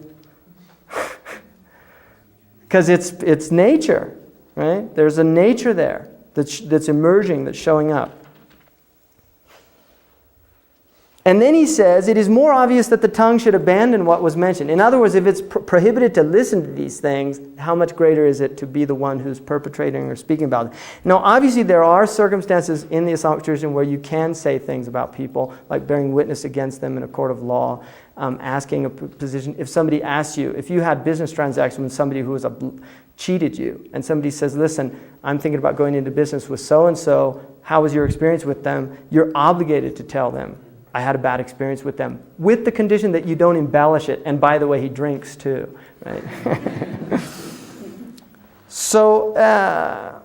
S2: Because it's nature, right? There's a nature there that's emerging, that's showing up. And then he says, it is more obvious that the tongue should abandon what was mentioned. In other words, if it's prohibited to listen to these things, how much greater is it to be the one who's perpetrating or speaking about it? Now, obviously, there are circumstances in the Islamic tradition where you can say things about people, like bearing witness against them in a court of law, asking a position. If somebody asks you, if you had business transactions with somebody who cheated you, and somebody says, listen, I'm thinking about going into business with so-and-so, how was your experience with them? You're obligated to tell them, I had a bad experience with them, with the condition that you don't embellish it. And by the way, he drinks too, right? So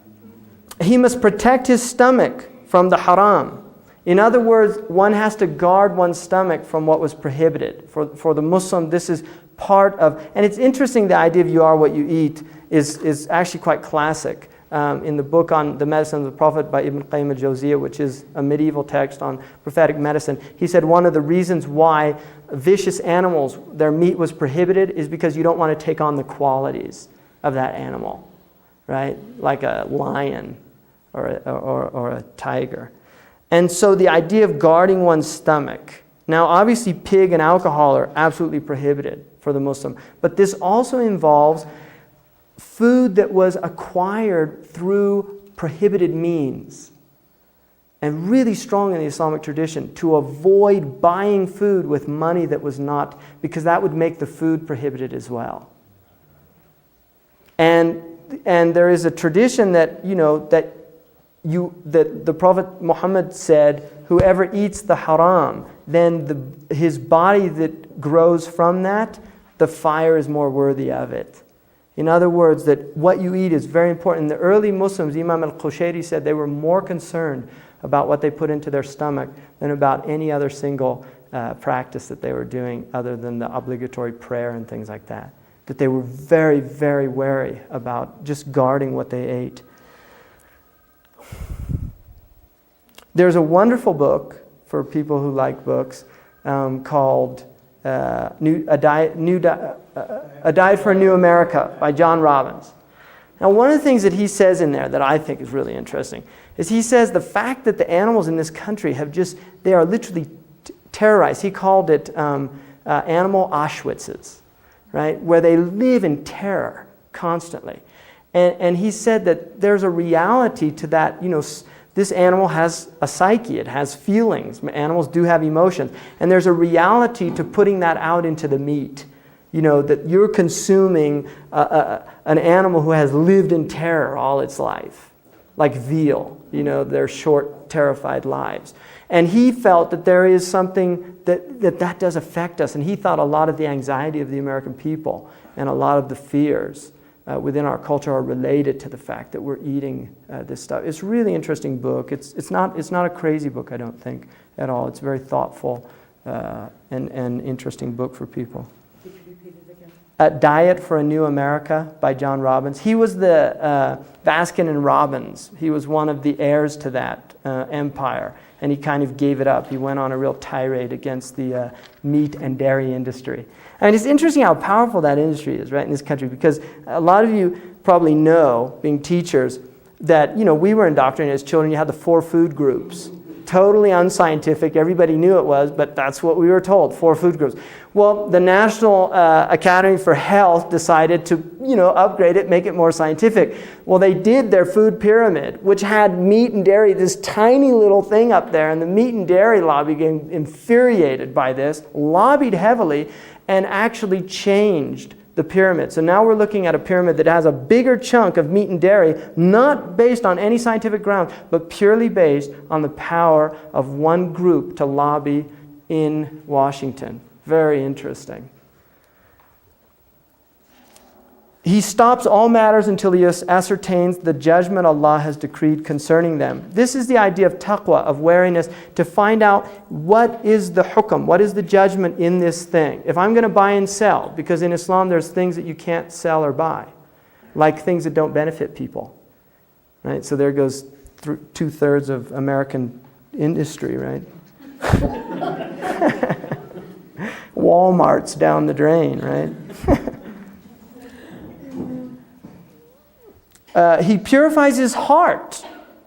S2: he must protect his stomach from the haram. In other words, one has to guard one's stomach from what was prohibited. For the Muslim, this is part of, and it's interesting, the idea of you are what you eat is actually quite classic. In the book on the medicine of the Prophet by Ibn Qayyim al-Jawziyah, which is a medieval text on prophetic medicine, he said one of the reasons why vicious animals, their meat was prohibited is because you don't want to take on the qualities of that animal, right? Like a lion or a tiger. And so the idea of guarding one's stomach. Now, obviously, pig and alcohol are absolutely prohibited for the Muslim, but this also involves food that was acquired through prohibited means. and really strong in the Islamic tradition, to avoid buying food with money that was not, because that would make the food prohibited as well. And there is a tradition that, that the Prophet Muhammad said, whoever eats the haram, then his body that grows from that, the fire is more worthy of it. In other words, that what you eat is very important. The early Muslims, Imam al-Qushayri said, they were more concerned about what they put into their stomach than about any other single practice that they were doing other than the obligatory prayer and things like that. That they were very, very wary about just guarding what they ate. There's a wonderful book for people who like books called A Diet for a New America by John Robbins. Now, one of the things that he says in there that I think is really interesting is he says the fact that the animals in this country they are literally terrorized. He called it animal Auschwitzes, right? Where they live in terror constantly. And he said that there's a reality to that, this animal has a psyche, it has feelings. Animals do have emotions. And there's a reality to putting that out into the meat. That you're consuming an animal who has lived in terror all its life. Like veal, their short, terrified lives. And he felt that there is something that does affect us. And he thought a lot of the anxiety of the American people and a lot of the fears within our culture are related to the fact that we're eating this stuff. It's a really interesting book. It's not a crazy book, I don't think, at all. It's a very thoughtful and interesting book for people.
S3: Could you repeat it again?
S2: A Diet for a New America by John Robbins. He was the Baskin and Robbins. He was one of the heirs to that empire, and he kind of gave it up. He went on a real tirade against the meat and dairy industry. And it's interesting how powerful that industry is, right, in this country, because a lot of you probably know, being teachers, that, we were indoctrinated as children. You had the 4 food groups. Totally unscientific. Everybody knew it was, but that's what we were told, 4 food groups. Well, the National Academy for Health decided to, upgrade it, make it more scientific. Well, they did their food pyramid, which had meat and dairy, this tiny little thing up there, and the meat and dairy lobby getting infuriated by this, lobbied heavily, and actually changed the pyramid. So now we're looking at a pyramid that has a bigger chunk of meat and dairy, not based on any scientific ground, but purely based on the power of one group to lobby in Washington. Very interesting. He stops all matters until he ascertains the judgment Allah has decreed concerning them. This is the idea of taqwa, of wariness, to find out what is the hukm, what is the judgment in this thing. If I'm going to buy and sell, because in Islam there's things that you can't sell or buy, like things that don't benefit people. Right? So there goes 2/3 of American industry, right? Walmart's down the drain, right? He purifies his heart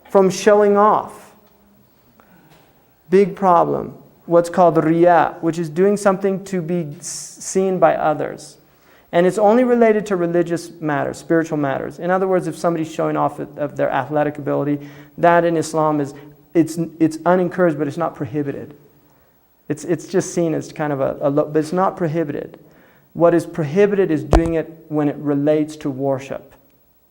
S2: from showing off. Big problem. What's called riya, which is doing something to be seen by others. And it's only related to religious matters, spiritual matters. In other words, if somebody's showing off of their athletic ability, that in Islam it's unencouraged, but it's not prohibited. It's just seen as kind of but it's not prohibited. What is prohibited is doing it when it relates to worship.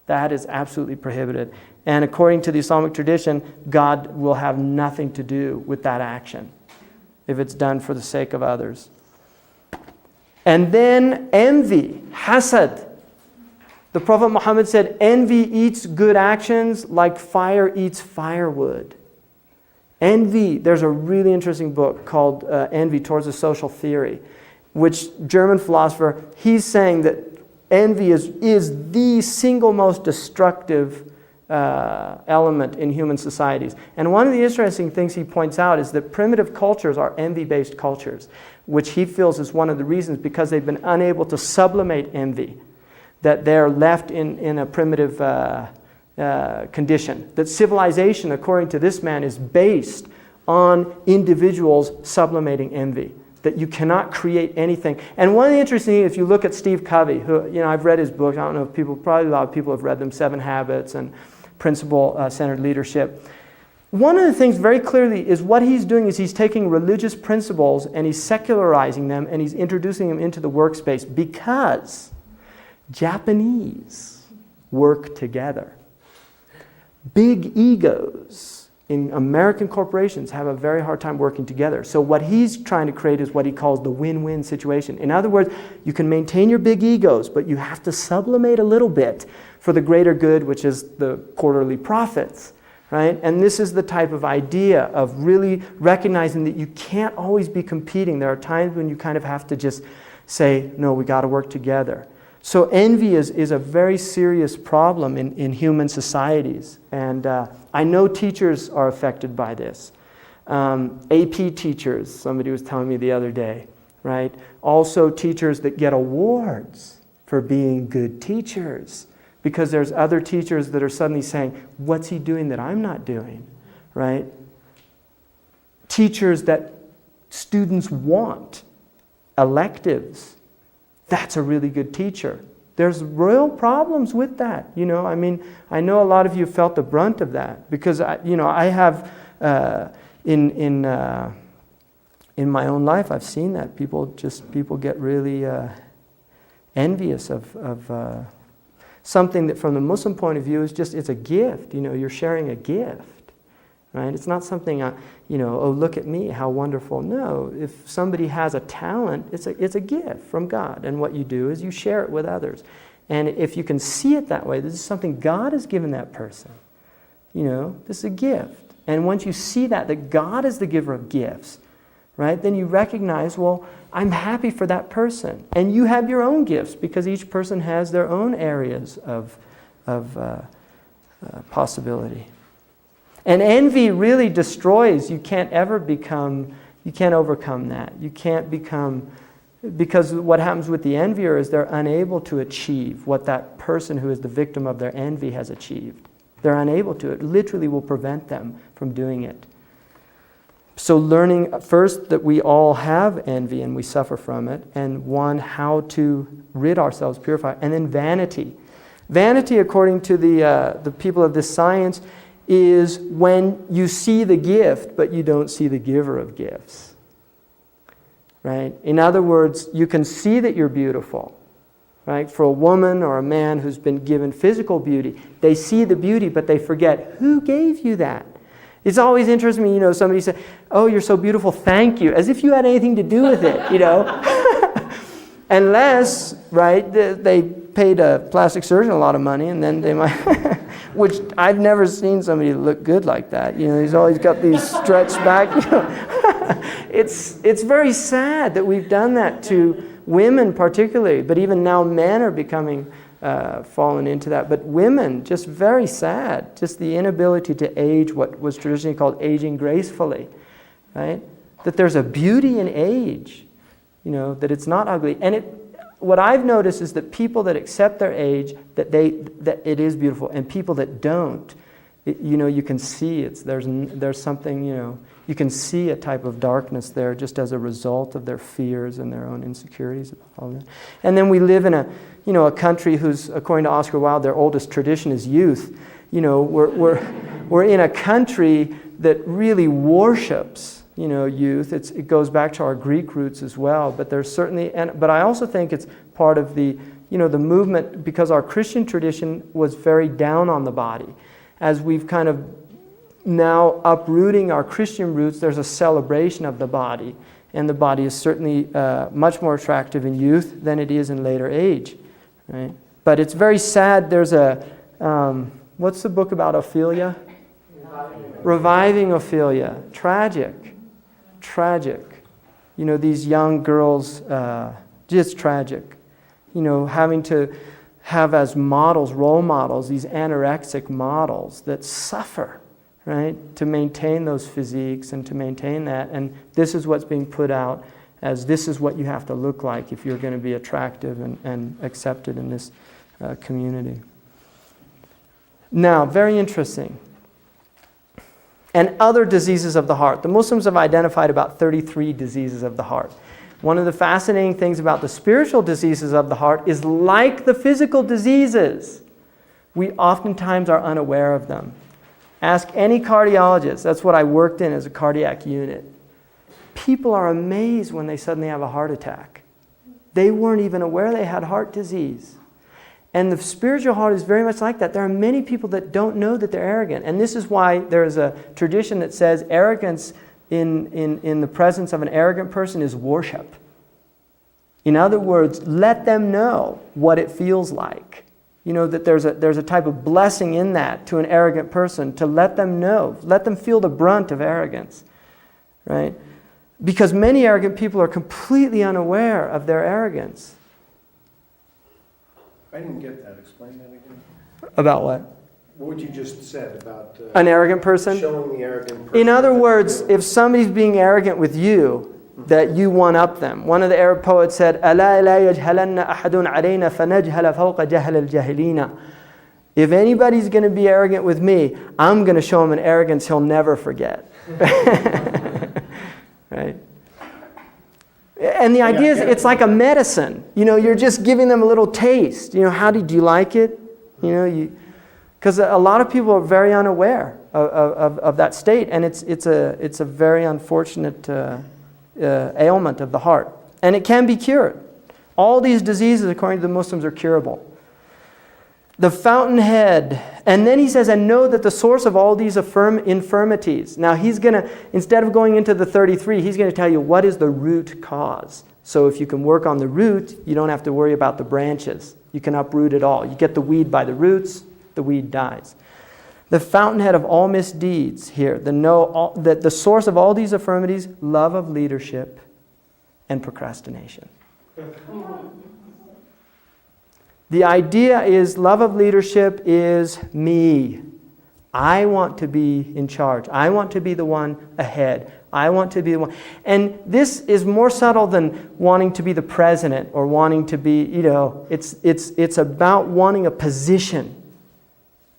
S2: That is absolutely prohibited. And according to the Islamic tradition, God will have nothing to do with that action if it's done for the sake of others. And then envy, hasad. The Prophet Muhammad said, envy eats good actions like fire eats firewood. Envy, there's a really interesting book called Envy Towards a Social Theory, which German philosopher, he's saying that envy is the single most destructive element in human societies. And one of the interesting things he points out is that primitive cultures are envy-based cultures, which he feels is one of the reasons because they've been unable to sublimate envy, that they're left in a primitive condition. That civilization, according to this man, is based on individuals sublimating envy. That you cannot create anything. And one of the interesting things, if you look at Steve Covey, who, I've read his books, I don't know if probably a lot of people have read them, 7 Habits and Principle-Centered Leadership. one of the things very clearly is what he's doing is he's taking religious principles and he's secularizing them and he's introducing them into the workspace because Japanese work together. Big egos in American corporations have a very hard time working together. So what he's trying to create is what he calls the win-win situation. In other words, you can maintain your big egos, but you have to sublimate a little bit for the greater good, which is the quarterly profits. Right? And this is the type of idea of really recognizing that you can't always be competing. There are times when you kind of have to just say, no, we got to work together. So envy is a very serious problem in human societies. And I know teachers are affected by this. AP teachers, somebody was telling me the other day, right? Also teachers that get awards for being good teachers. Because there's other teachers that are suddenly saying, what's he doing that I'm not doing, right? Teachers that students want, electives, that's a really good teacher. There's real problems with that, you know. I mean, I know a lot of you felt the brunt of that because, I have, in my own life, I've seen that. People get really envious of something that from the Muslim point of view is just, it's a gift. You know, you're sharing a gift, right? It's not something, oh, look at me, how wonderful. No, if somebody has a talent, it's a gift from God. And what you do is you share it with others. And if you can see it that way, this is something God has given that person. You know, this is a gift. And once you see that God is the giver of gifts, right, then you recognize, well, I'm happy for that person. And you have your own gifts because each person has their own areas of possibility. And envy really destroys. You can't overcome that. You can't become, because what happens with the envier is they're unable to achieve what that person who is the victim of their envy has achieved. They're unable to. It literally will prevent them from doing it. So learning first that we all have envy and we suffer from it, and one, how to rid ourselves, purify, and then vanity. Vanity, according to the people of this science, is when you see the gift, but you don't see the giver of gifts. Right? In other words, you can see that you're beautiful. Right? For a woman or a man who's been given physical beauty, they see the beauty, but they forget, who gave you that? It's always interesting me, somebody said, oh, you're so beautiful, thank you, as if you had anything to do with it, Unless, right, they paid a plastic surgeon a lot of money, and then they might, which I've never seen somebody look good like that. He's always got these stretched back. It's very sad that we've done that to women particularly, but even now men are becoming fallen into that. But women, just very sad. Just the inability to age what was traditionally called aging gracefully, right? That there's a beauty in age, that it's not ugly. And what I've noticed is that people that accept their age, that it is beautiful, and people that don't, you can see there's something, you can see a type of darkness there just as a result of their fears and their own insecurities about all that. And then we live in a country whose, according to Oscar Wilde, their oldest tradition is youth. We're in a country that really worships, youth. It goes back to our Greek roots as well. But there's certainly, but I also think it's part of the movement, because our Christian tradition was very down on the body. As we've kind of now uprooting our Christian roots, there's a celebration of the body. And the body is certainly much more attractive in youth than it is in later age. Right? But it's very sad. There's what's the book about Ophelia? Reviving Ophelia. Tragic. These young girls, just tragic. Having to have as models, role models, these anorexic models that suffer, right, to maintain those physiques and to maintain that. And this is what's being put out as this is what you have to look like if you're going to be attractive and accepted in this community. Now, very interesting. And other diseases of the heart. The Muslims have identified about 33 diseases of the heart. One of the fascinating things about the spiritual diseases of the heart is, like the physical diseases, we oftentimes are unaware of them. Ask any cardiologist. That's what I worked in as a cardiac unit. People are amazed when they suddenly have a heart attack. They weren't even aware they had heart disease. And the spiritual heart is very much like that. There are many people that don't know that they're arrogant. And this is why there's a tradition that says arrogance in the presence of an arrogant person is worship. In other words, let them know what it feels like. You know, that there's a type of blessing in that to an arrogant person, to let them know, let them feel the brunt of arrogance, right? Because many arrogant people are completely unaware of their arrogance.
S3: I didn't get that. Explain that again.
S2: About what?
S3: What you just said about
S2: an arrogant person?
S3: Showing the arrogant person.
S2: In other words, if somebody's being arrogant with you, that you one-up them. One of the Arab poets said, أَلَا لَا يَجْهَلَنَّ أَحَدٌ عَلَيْنَا فَنَجْهَلَ فَوْقَ جَهْلِ الْجَاهِلِينَ. If anybody's going to be arrogant with me, I'm going to show him an arrogance he'll never forget. Right? And the idea is, it's like a medicine. You know, you're just giving them a little taste. You know, do you like it? You know, because a lot of people are very unaware of that state, and it's a very unfortunate ailment of the heart. And it can be cured. All these diseases, according to the Muslims, are curable. The fountainhead. And then he says, and know that the source of all these infirmities. Now he's going to, instead of going into the 33, he's going to tell you what is the root cause. So if you can work on the root, you don't have to worry about the branches. You can uproot it all. You get the weed by the roots, the weed dies. The fountainhead of all misdeeds here, that the source of all these infirmities, love of leadership and procrastination. The idea is love of leadership is me. I want to be in charge. I want to be the one ahead. I want to be the one. And this is more subtle than wanting to be the president or wanting to be, you know, it's about wanting a position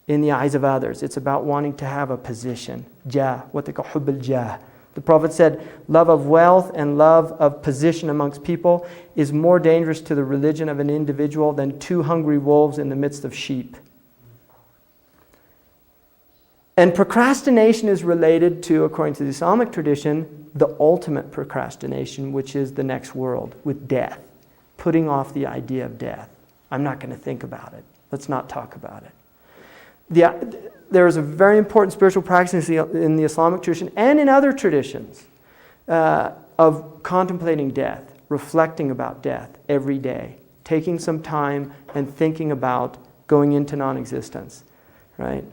S2: in the eyes of others. It's about wanting to have a position. Jah, what they call hubb al-jah. The Prophet said, love of wealth and love of position amongst people is more dangerous to the religion of an individual than two hungry wolves in the midst of sheep. And procrastination is related to, according to the Islamic tradition, the ultimate procrastination, which is the next world, with death. Putting off the idea of death. I'm not going to think about it. Let's not talk about it. There is a very important spiritual practice in the Islamic tradition and in other traditions of contemplating death, reflecting about death every day, taking some time and thinking about going into non-existence, right?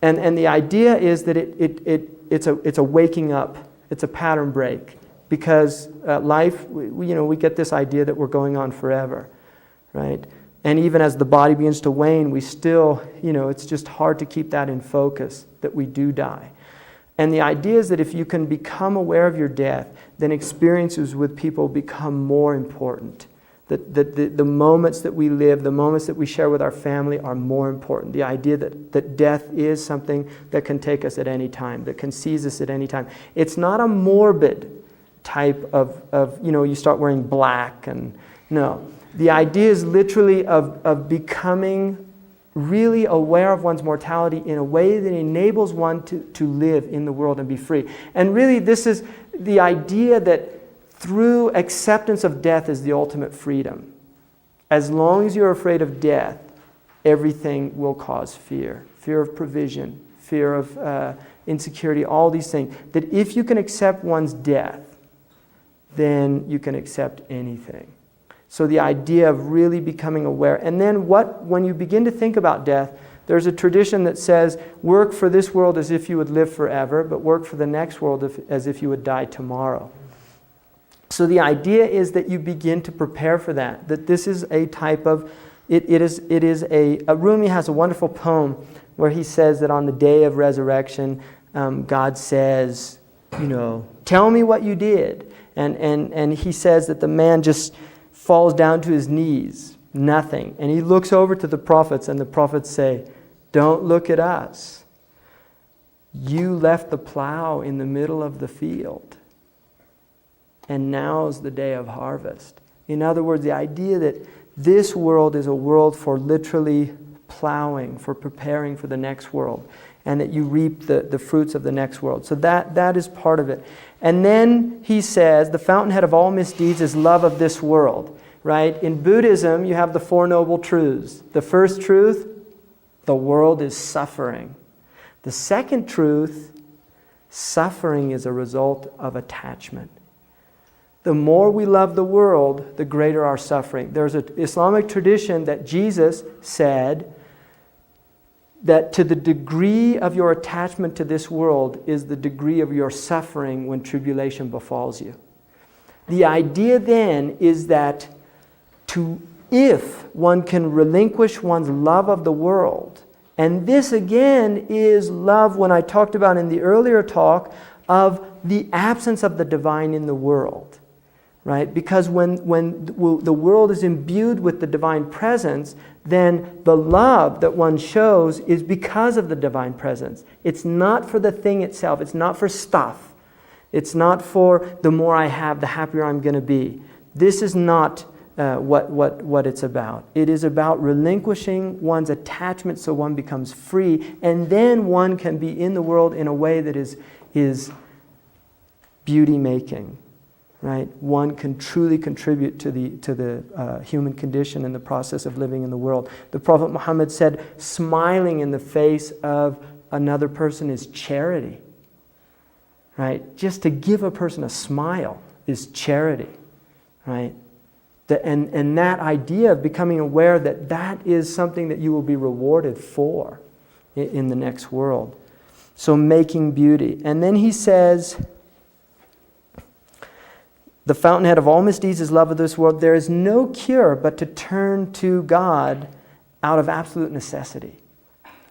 S2: And the idea is that it's a waking up, it's a pattern break, because life, we get this idea that we're going on forever, right? And even as the body begins to wane, we still, it's just hard to keep that in focus, that we do die. And the idea is that if you can become aware of your death, then experiences with people become more important. That the moments that we live, the moments that we share with our family are more important. The idea that death is something that can take us at any time, that can seize us at any time. It's not a morbid type of you start wearing black and no. The idea is literally of becoming really aware of one's mortality in a way that enables one to live in the world and be free. And really this is the idea that through acceptance of death is the ultimate freedom. As long as you're afraid of death, everything will cause fear. Fear of provision, fear of insecurity, all these things. That if you can accept one's death, then you can accept anything. So the idea of really becoming aware. And then when you begin to think about death, there's a tradition that says, work for this world as if you would live forever, but work for the next world as if you would die tomorrow. So the idea is that you begin to prepare for that. That this is a type of, Rumi has a wonderful poem where he says that on the day of resurrection, God says, tell me what you did. And he says that the man just falls down to his knees, nothing. And he looks over to the prophets, and the prophets say, don't look at us. You left the plow in the middle of the field. And now's the day of harvest. In other words, the idea that this world is a world for literally plowing, for preparing for the next world, and that you reap the fruits of the next world. So that is part of it. And then he says, the fountainhead of all misdeeds is love of this world, right? In Buddhism, you have the Four Noble Truths. The first truth, the world is suffering. The second truth, suffering is a result of attachment. The more we love the world, the greater our suffering. There's an Islamic tradition that Jesus said that to the degree of your attachment to this world is the degree of your suffering when tribulation befalls you. The idea then is that if one can relinquish one's love of the world, and this again is love, when I talked about in the earlier talk, of the absence of the divine in the world. Right? Because when the world is imbued with the divine presence, then the love that one shows is because of the divine presence. It's not for the thing itself. It's not for stuff. It's not for the more I have, the happier I'm going to be. This is not what it's about. It is about relinquishing one's attachment so one becomes free, and then one can be in the world in a way that is beauty-making. Right? One can truly contribute to the human condition in the process of living in the world. The Prophet Muhammad said, smiling in the face of another person is charity. Right? Just to give a person a smile is charity. Right? And that idea of becoming aware that is something that you will be rewarded for in the next world. So making beauty. And then he says, the fountainhead of all misdeeds is love of this world. There is no cure but to turn to God out of absolute necessity.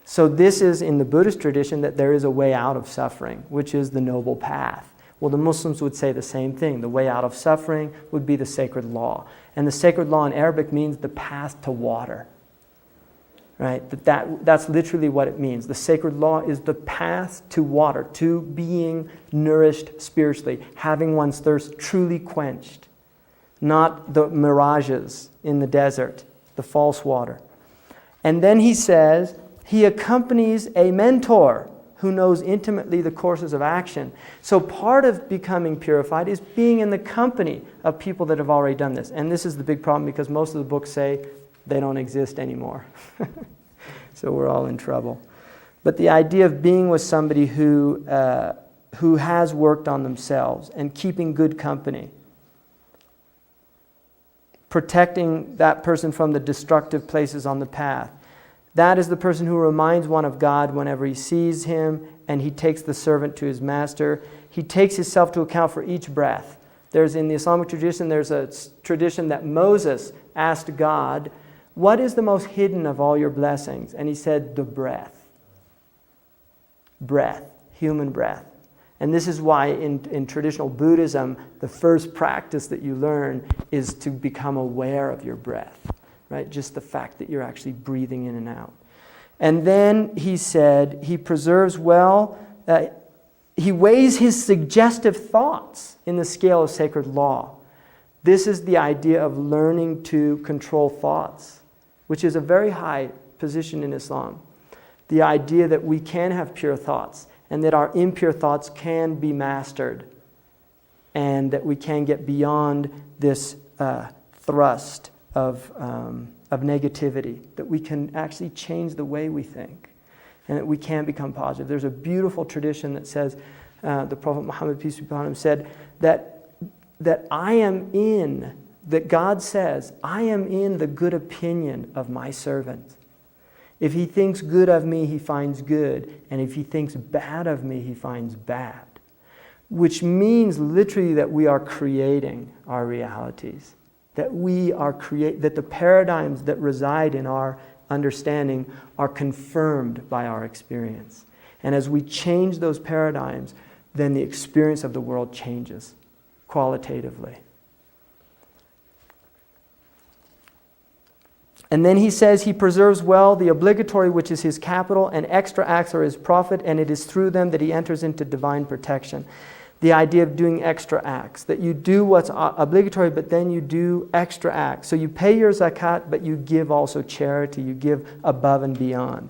S2: So this is in the Buddhist tradition that there is a way out of suffering, which is the noble path. Well, the Muslims would say the same thing. The way out of suffering would be the sacred law. And the sacred law in Arabic means the path to water. Right? That's literally what it means. The sacred law is the path to water, to being nourished spiritually, having one's thirst truly quenched, not the mirages in the desert, the false water. And then he says, he accompanies a mentor who knows intimately the courses of action. So part of becoming purified is being in the company of people that have already done this. And this is the big problem because most of the books say they don't exist anymore. So we're all in trouble. But the idea of being with somebody who has worked on themselves and keeping good company, protecting that person from the destructive places on the path. That is the person who reminds one of God whenever he sees him, and he takes the servant to his master. He takes himself to account for each breath. In the Islamic tradition, there's a tradition that Moses asked God, what is the most hidden of all your blessings? And he said, the breath. Breath, human breath. And this is why in traditional Buddhism, the first practice that you learn is to become aware of your breath. Right? Just the fact that you're actually breathing in and out. And then he said, he preserves well, he weighs his suggestive thoughts in the scale of sacred law. This is the idea of learning to control thoughts, which is a very high position in Islam. The idea that we can have pure thoughts and that our impure thoughts can be mastered and that we can get beyond this thrust of negativity, that we can actually change the way we think and that we can become positive. There's a beautiful tradition that says, the Prophet Muhammad, peace be upon him, said that God says, I am in the good opinion of my servant. If he thinks good of me, he finds good. And if he thinks bad of me, he finds bad. Which means literally that we are creating our realities. That that the paradigms that reside in our understanding are confirmed by our experience. And as we change those paradigms, then the experience of the world changes qualitatively. And then he says he preserves well the obligatory, which is his capital, and extra acts are his profit, and it is through them that he enters into divine protection. The idea of doing extra acts, that you do what's obligatory, but then you do extra acts. So you pay your zakat, but you give also charity. You give above and beyond.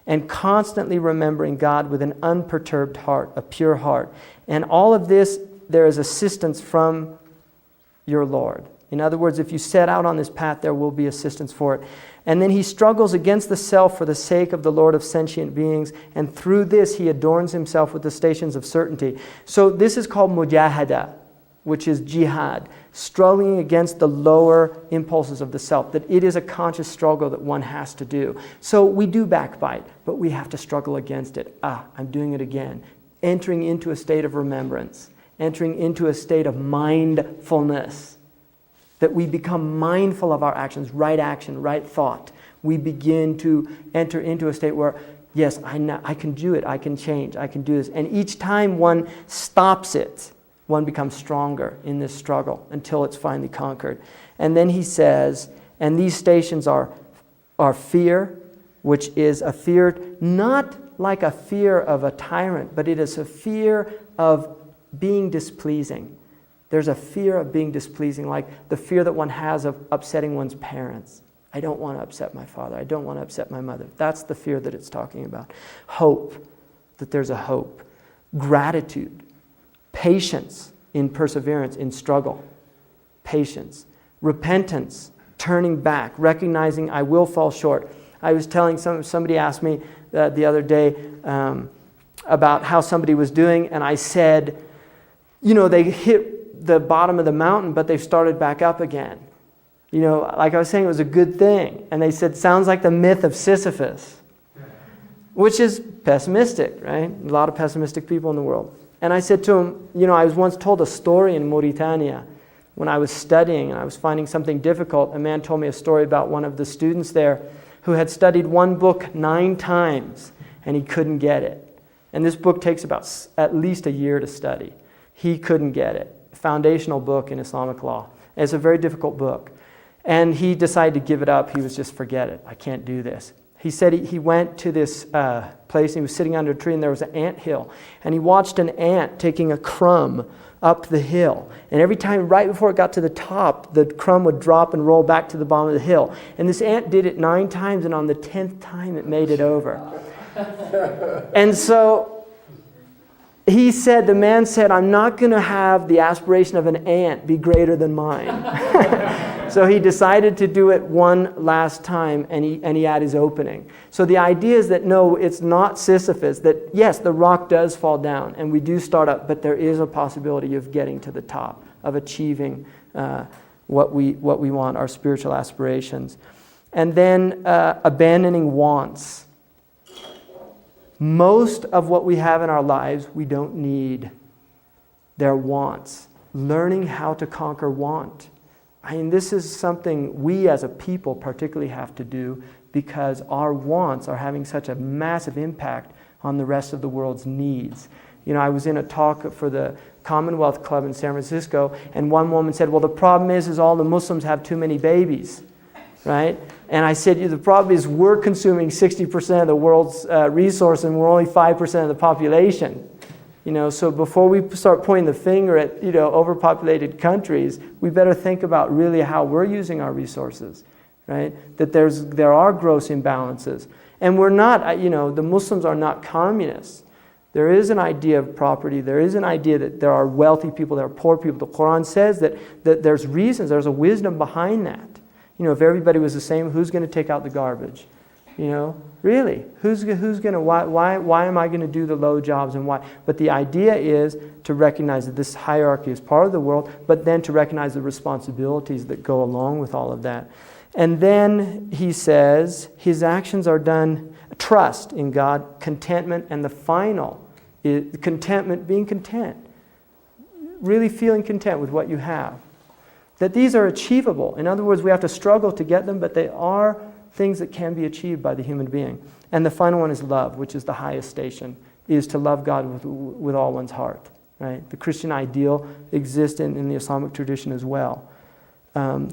S2: And constantly remembering God with an unperturbed heart, a pure heart. And all of this, there is assistance from your Lord. In other words, if you set out on this path, there will be assistance for it. And then he struggles against the self for the sake of the Lord of sentient beings. And through this, he adorns himself with the stations of certainty. So this is called mujahada, which is jihad, struggling against the lower impulses of the self, that it is a conscious struggle that one has to do. So we do backbite, but we have to struggle against it. I'm doing it again. Entering into a state of remembrance, entering into a state of mindfulness, that we become mindful of our actions, right action, right thought. We begin to enter into a state where, yes, I can do it, I can change, I can do this. And each time one stops it, one becomes stronger in this struggle until it's finally conquered. And then he says, and these stations are fear, which is a fear, not like a fear of a tyrant, but it is a fear of being displeasing. There's a fear of being displeasing, like the fear that one has of upsetting one's parents. I don't want to upset my father. I don't want to upset my mother. That's the fear that it's talking about. Hope, that there's a hope. Gratitude. Patience in perseverance, in struggle. Patience. Repentance, turning back, recognizing I will fall short. I was telling somebody asked me the other day about how somebody was doing, and I said, they hit the bottom of the mountain, but they've started back up again. Like I was saying, it was a good thing. And they said, sounds like the myth of Sisyphus, which is pessimistic, right? A lot of pessimistic people in the world. And I said to him, I was once told a story in Mauritania when I was studying and I was finding something difficult. A man told me a story about one of the students there who had studied one book 9 times and he couldn't get it. And this book takes about at least a year to study. He couldn't get it. Foundational book in Islamic law. It's a very difficult book. And he decided to give it up. He was just, forget it. I can't do this. He said he went to this place and he was sitting under a tree and there was an ant hill. And he watched an ant taking a crumb up the hill. And every time, right before it got to the top, the crumb would drop and roll back to the bottom of the hill. And this ant did it 9 times, and on the 10th time it made it over. And so the man said, I'm not going to have the aspiration of an ant be greater than mine. So he decided to do it one last time, and he had his opening. So the idea is that no, it's not Sisyphus, that yes, the rock does fall down, and we do start up, but there is a possibility of getting to the top, of achieving what we want, our spiritual aspirations. And then abandoning wants. Most of what we have in our lives, we don't need. They're wants. Learning how to conquer want. This is something we as a people particularly have to do because our wants are having such a massive impact on the rest of the world's needs. I was in a talk for the Commonwealth Club in San Francisco, and one woman said, well, the problem is all the Muslims have too many babies. Right? And I said, the problem is we're consuming 60% of the world's resource and we're only 5% of the population. So before we start pointing the finger at, overpopulated countries, we better think about really how we're using our resources, right? That there are gross imbalances. And we're not, the Muslims are not communists. There is an idea of property. There is an idea that there are wealthy people, there are poor people. The Qur'an says that there's reasons, there's a wisdom behind that. If everybody was the same, who's going to take out the garbage? Really, who's going to, why am I going to do the low jobs and why? But the idea is to recognize that this hierarchy is part of the world, but then to recognize the responsibilities that go along with all of that. And then he says, his actions are done, trust in God, contentment, and the final is contentment, being content. Really feeling content with what you have. That these are achievable. In other words, we have to struggle to get them, but they are things that can be achieved by the human being. And the final one is love, which is the highest station, is to love God with all one's heart. Right? The Christian ideal exists in the Islamic tradition as well.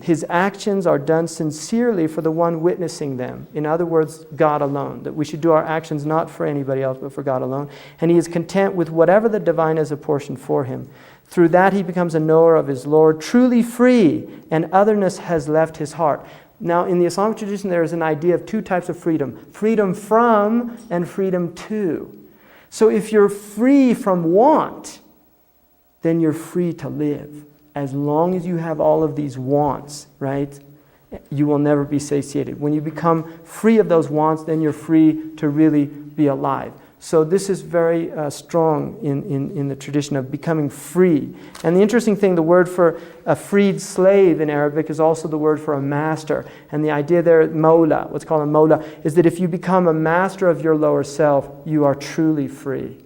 S2: His actions are done sincerely for the one witnessing them. In other words, God alone. That we should do our actions not for anybody else, but for God alone. And he is content with whatever the divine has apportioned for him. Through that he becomes a knower of his Lord, truly free, and otherness has left his heart. Now, in the Islamic tradition, there is an idea of two types of freedom. Freedom from and freedom to. So if you're free from want, then you're free to live. As long as you have all of these wants, right, you will never be satiated. When you become free of those wants, then you're free to really be alive. So this is very strong in the tradition of becoming free. And the interesting thing, the word for a freed slave in Arabic is also the word for a master. And the idea there, mawla, what's called a mawla, is that if you become a master of your lower self, you are truly free.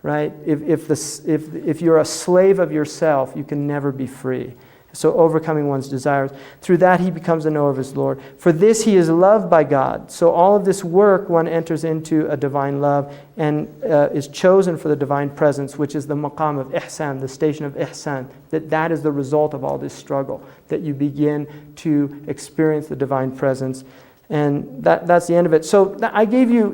S2: Right? If you're a slave of yourself, you can never be free. So overcoming one's desires. Through that he becomes a knower of his Lord. For this he is loved by God. So all of this work, one enters into a divine love and is chosen for the divine presence, which is the maqam of Ihsan, the station of Ihsan. That is the result of all this struggle. That you begin to experience the divine presence. And that's the end of it. So I gave you,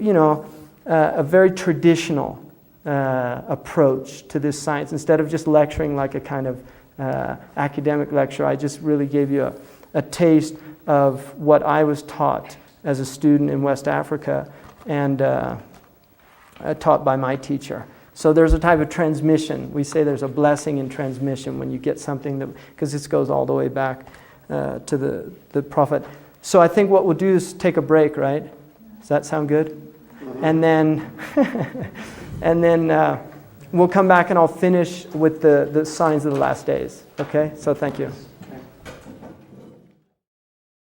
S2: a very traditional approach to this science. Instead of just lecturing like a kind of academic lecture, I just really gave you a taste of what I was taught as a student in West Africa and taught by my teacher. So there's a type of transmission. We say there's a blessing in transmission when you get something that, because this goes all the way back to the Prophet. So I think what we'll do is take a break, right? Does that sound good? And then we'll come back and I'll finish with the signs of the last days. Okay? So thank you.